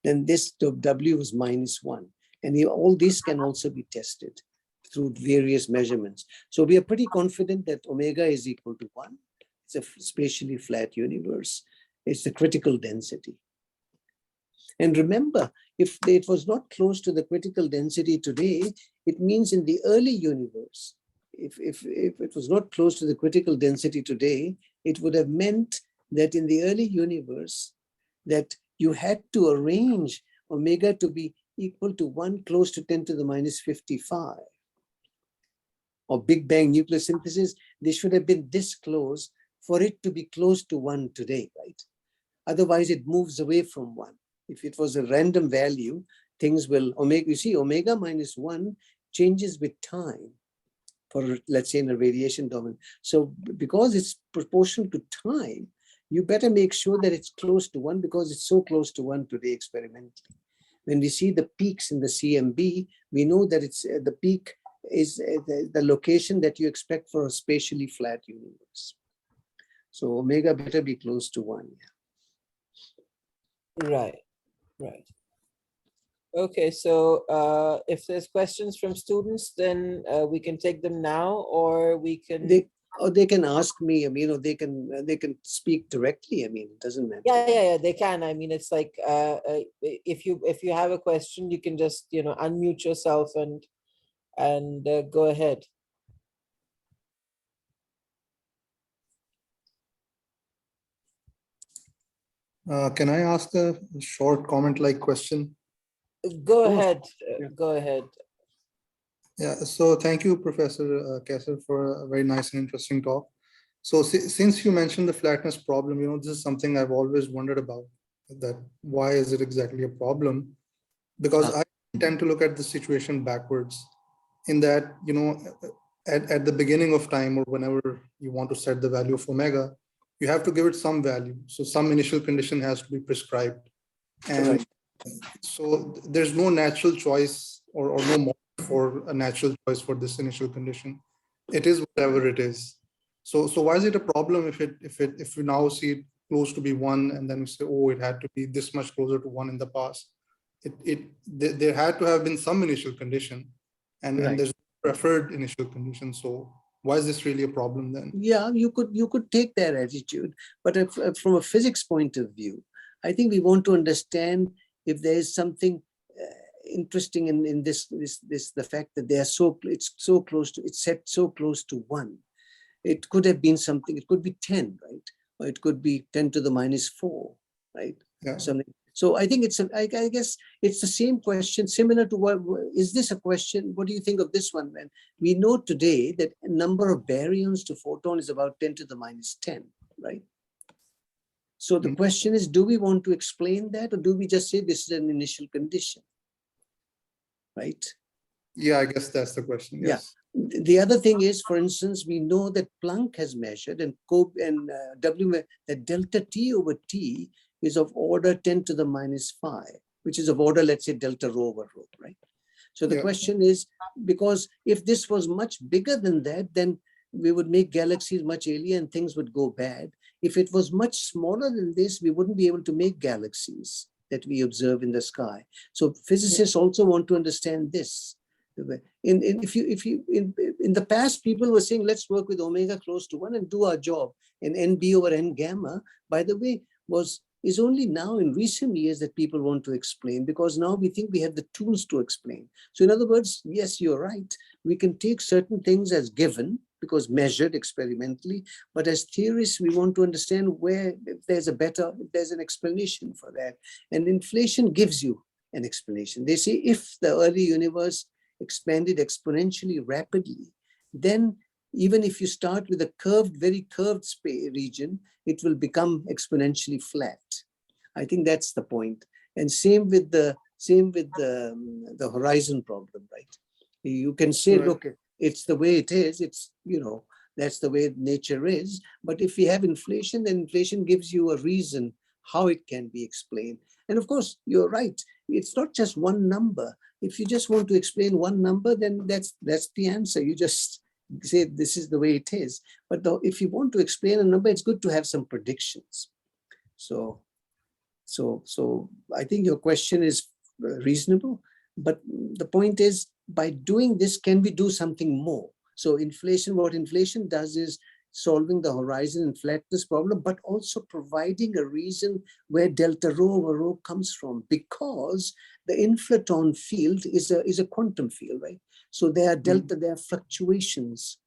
Then this W was -1. And all this can also be tested through various measurements. So we are pretty confident that omega is equal to 1. It's a spatially flat universe. It's the critical density. And remember, if it was not close to the critical density today, it means in the early universe, if it was not close to the critical density today, it would have meant that in the early universe, that you had to arrange omega to be equal to 1 close to 10 to the -55. Or Big Bang nucleosynthesis, they should have been this close for it to be close to 1 today, right? Otherwise, it moves away from 1. If it was a random value, things will, omega, you see, omega minus 1 changes with time for, let's say, in a radiation domain. So because it's proportional to time, you better make sure that it's close to 1, because it's so close to 1 today experimentally. When we see the peaks in the CMB, we know that it's the peak is the location that you expect for a spatially flat universe. So omega better be close to 1. Right. Okay, so if there's questions from students, then we can take them now, or we can. They can ask me. I mean, they can speak directly. I mean, it doesn't matter. Yeah, they can. I mean, it's like if you have a question, you can just unmute yourself and go ahead. Can I ask a short comment-like question? Go ahead. Go ahead. Yeah. So thank you, Professor Qaisar, for a very nice and interesting talk. So since you mentioned the flatness problem, this is something I've always wondered about. That why is it exactly a problem? Because I tend to look at the situation backwards. In that, at the beginning of time, or whenever you want to set the value of omega, you have to give it some value. So some initial condition has to be prescribed. And so there's no natural choice or no more for a natural choice for this initial condition. It is whatever it is. So why is it a problem if we now see it close to be 1, and then we say, oh, it had to be this much closer to 1 in the past? There had to have been some initial condition, and there's preferred initial condition. So why is this really a problem then? Yeah, you could take that attitude, but from a physics point of view, I think we want to understand if there is something interesting in this the fact that they are it's set so close to 1. It could have been something. It could be 10, right? Or it could be 10 to the minus 4, right? Yeah. Something. So I think I guess it's the same question, similar to what is this a question? What do you think of this one, man? We know today that a number of baryons to photon is about 10 to the minus 10, right? So the question is, do we want to explain that, or do we just say this is an initial condition, right? Yeah, I guess that's the question. Yes. Yeah. The other thing is, for instance, we know that Planck has measured and that delta T over T is of order 10 to the minus 5, which is of order, let's say, delta rho over rho, right? So the question is, because if this was much bigger than that, then we would make galaxies much earlier and things would go bad. If it was much smaller than this, we wouldn't be able to make galaxies that we observe in the sky. So physicists also want to understand this. In the past, people were saying, let's work with omega close to 1 and do our job. And NB over N gamma, by the way, is only now in recent years that people want to explain, because now we think we have the tools to explain. So in other words, yes, you're right. We can take certain things as given because measured experimentally, but as theorists, we want to understand if there's an explanation for that. And inflation gives you an explanation. They say if the early universe expanded exponentially rapidly, then even if you start with a very curved region, it will become exponentially flat. I think that's the point. And same with the horizon problem, right? You can say, look, it's the way it is. It's, that's the way nature is. But if we have inflation, then inflation gives you a reason how it can be explained. And of course, you're right. It's not just one number. If you just want to explain one number, then that's the answer. You just say this is the way it is. But if you want to explain a number, it's good to have some predictions. So I think your question is reasonable. But the point is, by doing this, can we do something more? So what inflation does is solving the horizon and flatness problem, but also providing a reason where delta rho over rho comes from, because the inflaton field is a quantum field, right? So there are fluctuations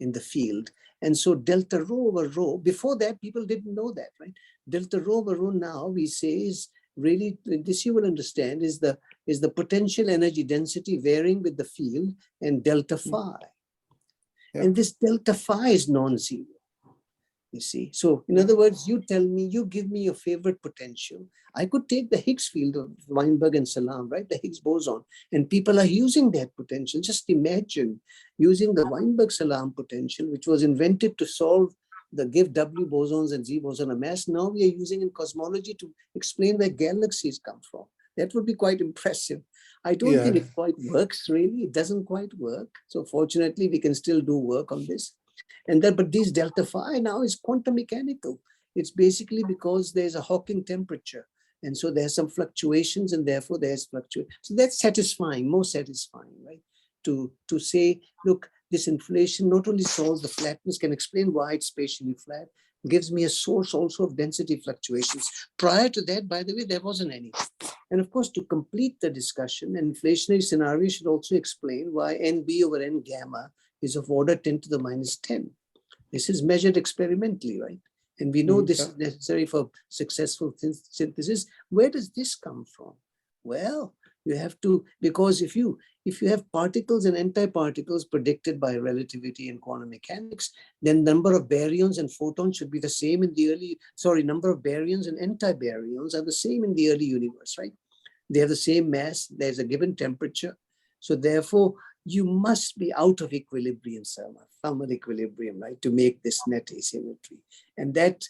in the field. And so delta rho over rho, before that, people didn't know that, right? Delta rho over rho now we say is really, this you will understand, is the potential energy density varying with the field and delta phi. And this delta phi is non-zero. You see, so in other words, you tell me, you give me your favorite potential. I could take the Higgs field of Weinberg and Salam, right? The Higgs boson, and people are using that potential. Just imagine using the Weinberg-Salam potential, which was invented to solve give W bosons and Z boson a mass. Now we are using in cosmology to explain where galaxies come from. That would be quite impressive. I don't think it quite works, really. It doesn't quite work. So fortunately, we can still do work on this. And that, but this delta phi now is quantum mechanical. It's basically because there's a Hawking temperature. And so there's some fluctuations, and therefore there's fluctuation. So that's satisfying, more satisfying, right? To say, look, this inflation not only solves the flatness, can explain why it's spatially flat, gives me a source also of density fluctuations. Prior to that, by the way, there wasn't any. And of course, to complete the discussion, an inflationary scenario should also explain why NB over N gamma is of order 10 to the minus 10. This is measured experimentally, right? And we know this is necessary for successful synthesis. Where does this come from? Well, you have to, because if you have particles and antiparticles predicted by relativity and quantum mechanics, then number of baryons and photons should be the same in the early, number of baryons and antibaryons are the same in the early universe, right? They have the same mass, there's a given temperature. So therefore, you must be out of equilibrium, thermal equilibrium, right, to make this net asymmetry. And that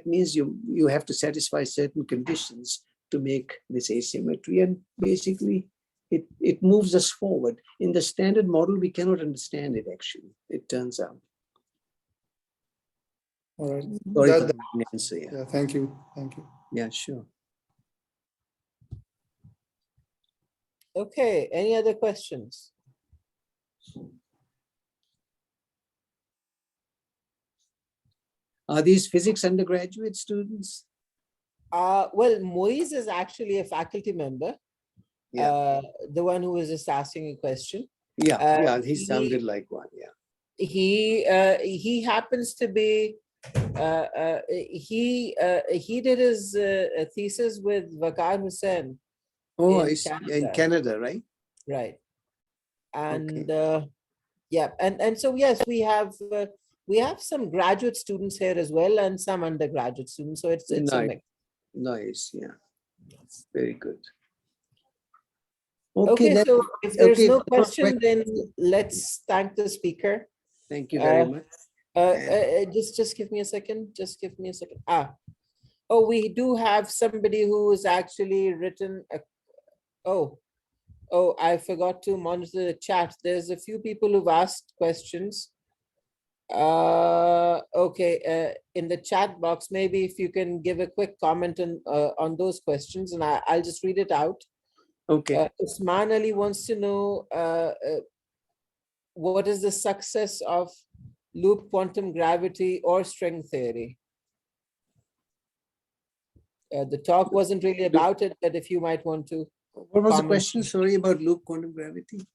means you have to satisfy certain conditions to make this asymmetry. And basically, it moves us forward. In the standard model, we cannot understand it, actually, it turns out. All right. Sorry for the answer. Yeah, thank you. Thank you. Yeah, sure. Okay, any other questions? Are these physics undergraduate students? Well, Moise is actually a faculty member. Yeah. The one who was just asking a question. Yeah, he sounded like one. Yeah. He happens to be. He did his thesis with Waqar Hussain. Oh, in Canada, right? Right. And okay. yeah, and so yes, we have some graduate students here as well, and some undergraduate students. So it's nice. A mix. Nice, yeah. Very good. Okay, so if there's no question, then let's thank the speaker. Thank you very much. Just give me a second. Just give me a second. Oh, we do have somebody who is actually written. Oh, I forgot to monitor the chat. There's a few people who've asked questions. Okay, in the chat box, maybe if you can give a quick comment on those questions, and I'll just read it out. Okay. Usman Ali wants to know what is the success of loop quantum gravity or string theory? The talk wasn't really about it, but if you might want to. What was the question? Sorry, about loop quantum gravity.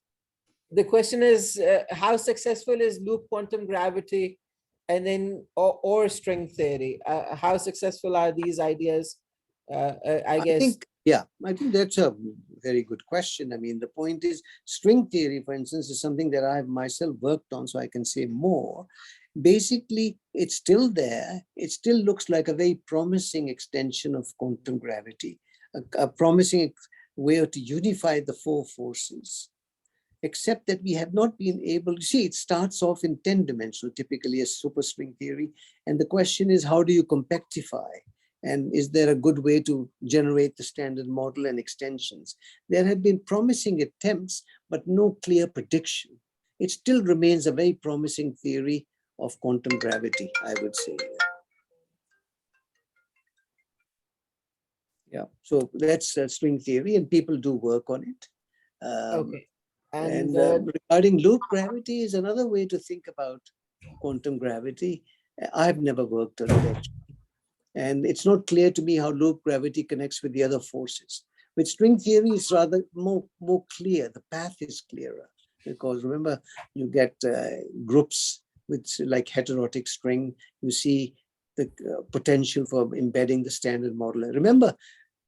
The question is, how successful is loop quantum gravity, and then or string theory? How successful are these ideas? I guess. I think that's a very good question. I mean, the point is, string theory, for instance, is something that I've myself worked on, so I can say more. Basically, it's still there. It still looks like a very promising extension of quantum gravity, a promising way to unify the four forces, except that we have not been able to see. It starts off in 10-dimensional, typically as superstring theory. And the question is, how do you compactify? And is there a good way to generate the standard model and extensions? There have been promising attempts, but no clear prediction. It still remains a very promising theory of quantum gravity, I would say. Yeah, so that's string theory, and people do work on it. Okay. And regarding loop gravity is another way to think about quantum gravity. I've never worked on it, actually. And it's not clear to me how loop gravity connects with the other forces. With string theory, it's rather more clear. The path is clearer, because remember, you get groups with like heterotic string. You see the potential for embedding the standard model. Remember,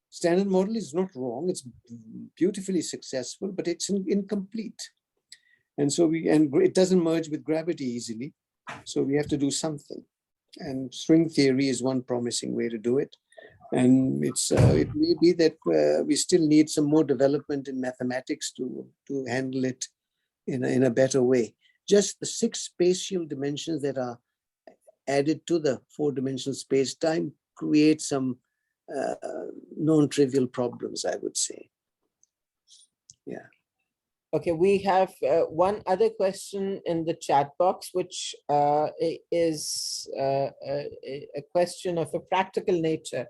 standard model is not wrong. It's beautifully successful, but it's incomplete. And so it doesn't merge with gravity easily. So we have to do something. And string theory is one promising way to do it. And it may be that we still need some more development in mathematics to handle it in a better way. Just the 6 spatial dimensions that are added to the 4-dimensional space-time create some non-trivial problems, I would say. Yeah. Okay, we have one other question in the chat box, which is a question of a practical nature.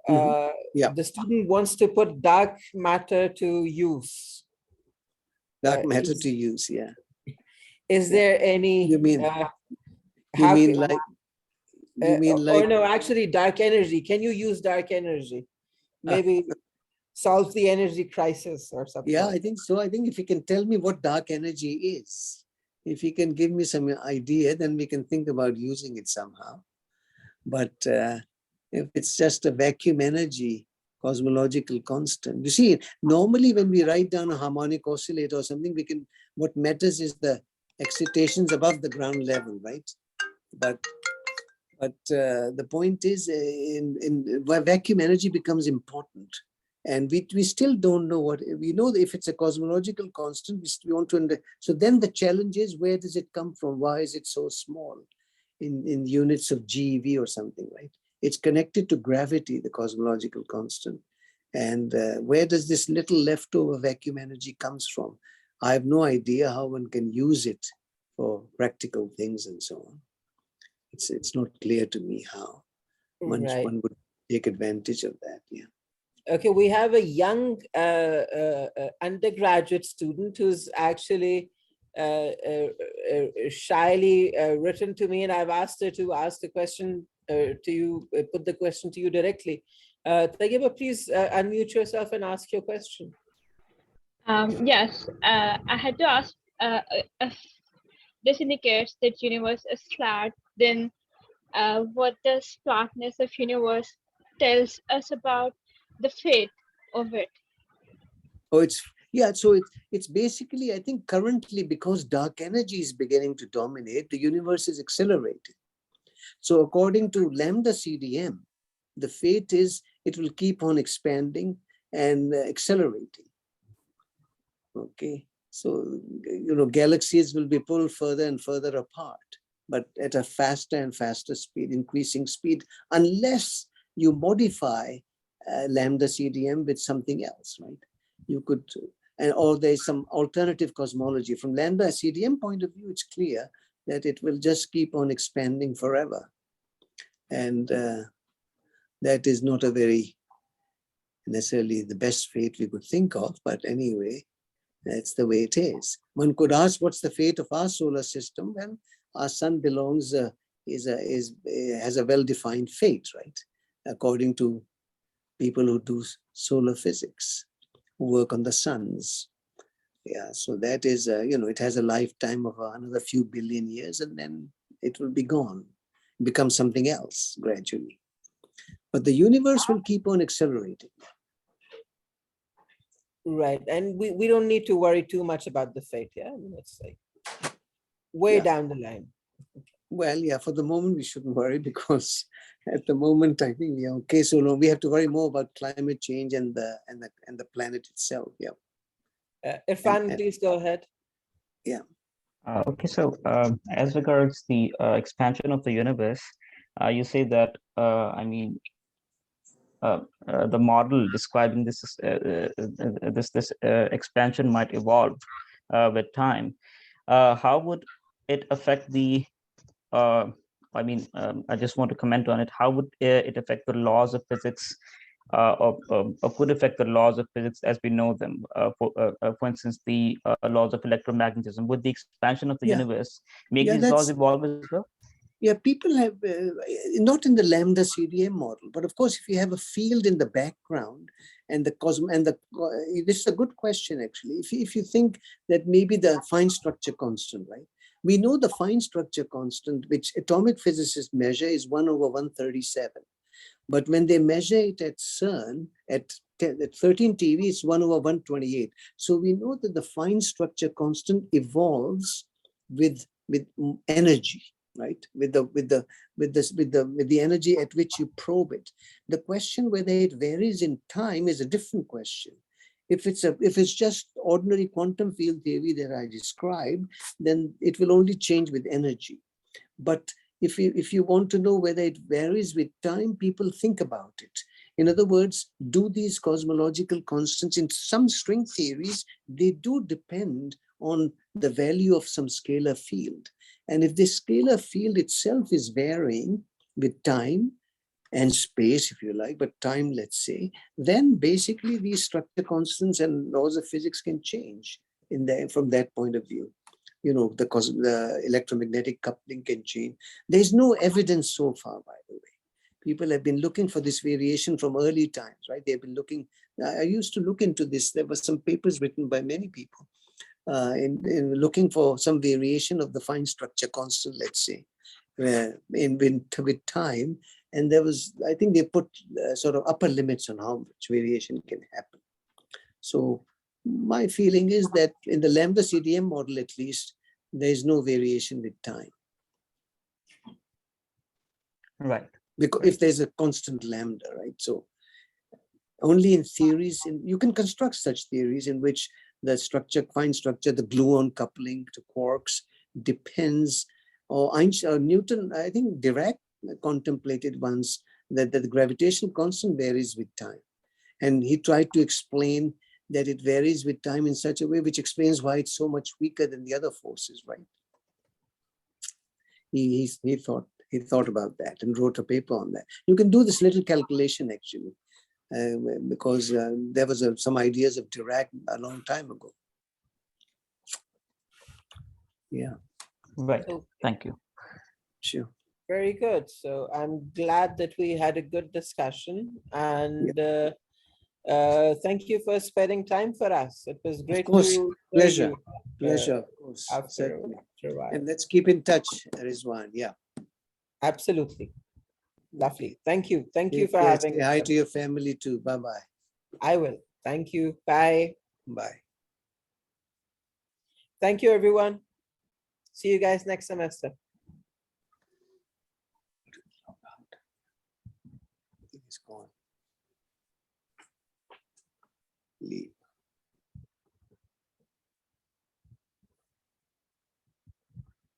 Yeah. The student wants to put dark matter to use. Dark matter to use, yeah. Is there any? You mean like? Or no, actually, dark energy. Can you use dark energy? Maybe solve the energy crisis or something. Yeah, I think so. I think if you can tell me what dark energy is, if you can give me some idea, then we can think about using it somehow. But if it's just a vacuum energy, cosmological constant, you see, normally when we write down a harmonic oscillator or something, what matters is the excitations above the ground level, right? But the point is, where vacuum energy becomes important. And we still don't know what, we know that if it's a cosmological constant, we want to, so then the challenge is, where does it come from? Why is it so small in units of GeV or something, right? It's connected to gravity, the cosmological constant. And where does this little leftover vacuum energy comes from? I have no idea how one can use it for practical things and so on. It's not clear to me how one would take advantage of that, yeah. Okay, we have a young undergraduate student who's actually shyly written to me, and I've asked her to ask the question to you, put the question to you directly. Taghiba, please unmute yourself and ask your question. Yes, I had to ask if this indicates that universe is flat, then what does flatness of universe tells us about the fate of it? Oh, so it's basically, I think currently, because dark energy is beginning to dominate, the universe is accelerating. So according to LambdaCDN, the fate is it will keep on expanding and accelerating. Okay, so galaxies will be pulled further and further apart, but at a faster and faster speed, increasing speed, unless you modify LambdaCDN with something else, right? You could, or there's some alternative cosmology. From LambdaCDN point of view, it's clear that it will just keep on expanding forever. And that is not a very necessarily the best fate we could think of, but anyway, that's the way it is. One could ask, what's the fate of our solar system? Well, our sun belongs, has a well-defined fate, right? According to people who do solar physics, who work on the suns. Yeah, so that is, it has a lifetime of another few billion years, and then it will be gone, become something else gradually. But the universe will keep on accelerating. Right, and we don't need to worry too much about the fate, yeah? Let's say way down the line. Well, yeah, for the moment we shouldn't worry, because at the moment I think we are okay. So no, we have to worry more about climate change and the planet itself. Yeah. Irfan, please go ahead. Yeah. Okay, so as regards the expansion of the universe, you say that the model describing this expansion might evolve with time. How would it affect the? I just want to comment on it. How would it affect the laws of physics, or could affect the laws of physics as we know them? For instance, the laws of electromagnetism. Would the expansion of the universe make these laws evolve as well? Yeah, people have, not in the LambdaCDN model, but of course, if you have a field in the background and this is a good question, actually. If you think that maybe the fine structure constant, right? We know the fine structure constant, which atomic physicists measure, is 1/137. But when they measure it at CERN, at 13 TeV, it's 1/128. So we know that the fine structure constant evolves with energy. right? With the energy at which you probe it. The question whether it varies in time is a different question. If it's just ordinary quantum field theory that I described, then it will only change with energy. But if you want to know whether it varies with time, people think about it. In other words, do these cosmological constants in some string theories, they do depend on the value of some scalar field. And if this scalar field itself is varying with time and space, if you like, but time, let's say, then basically these structure constants and laws of physics can change from that point of view. You know, the electromagnetic coupling can change. There's no evidence so far, by the way. People have been looking for this variation from early times, right? They've been looking, I used to look into this. There were some papers written by many people in looking for some variation of the fine structure constant, let's say, with time. And there was, I think they put sort of upper limits on how much variation can happen. So my feeling is that in the LambdaCDN model, at least, there is no variation with time. Right. Because if there's a constant lambda, right? So only in theories, you can construct such theories in which the structure, fine structure, the gluon coupling to quarks depends, or Einstein, or Newton, I think Dirac contemplated once that the gravitational constant varies with time. And he tried to explain that it varies with time in such a way which explains why it's so much weaker than the other forces, right? He thought about that and wrote a paper on that. You can do this little calculation actually, because there was some ideas of Dirac a long time ago. Yeah. Right. Okay. Thank you. Sure. Very good. So I'm glad that we had a good discussion, and thank you for spending time for us. It was great. Of course, to pleasure. you, Pleasure, of course. after Certainly. a while. And let's keep in touch, Rizwan. Yeah. Absolutely. Lovely. Thank you. Thank you Take for care. having Say hi to your family too. Bye-bye. I will. Thank you. Bye. Bye. Thank you, everyone. See you guys next semester. It's gone. Leave.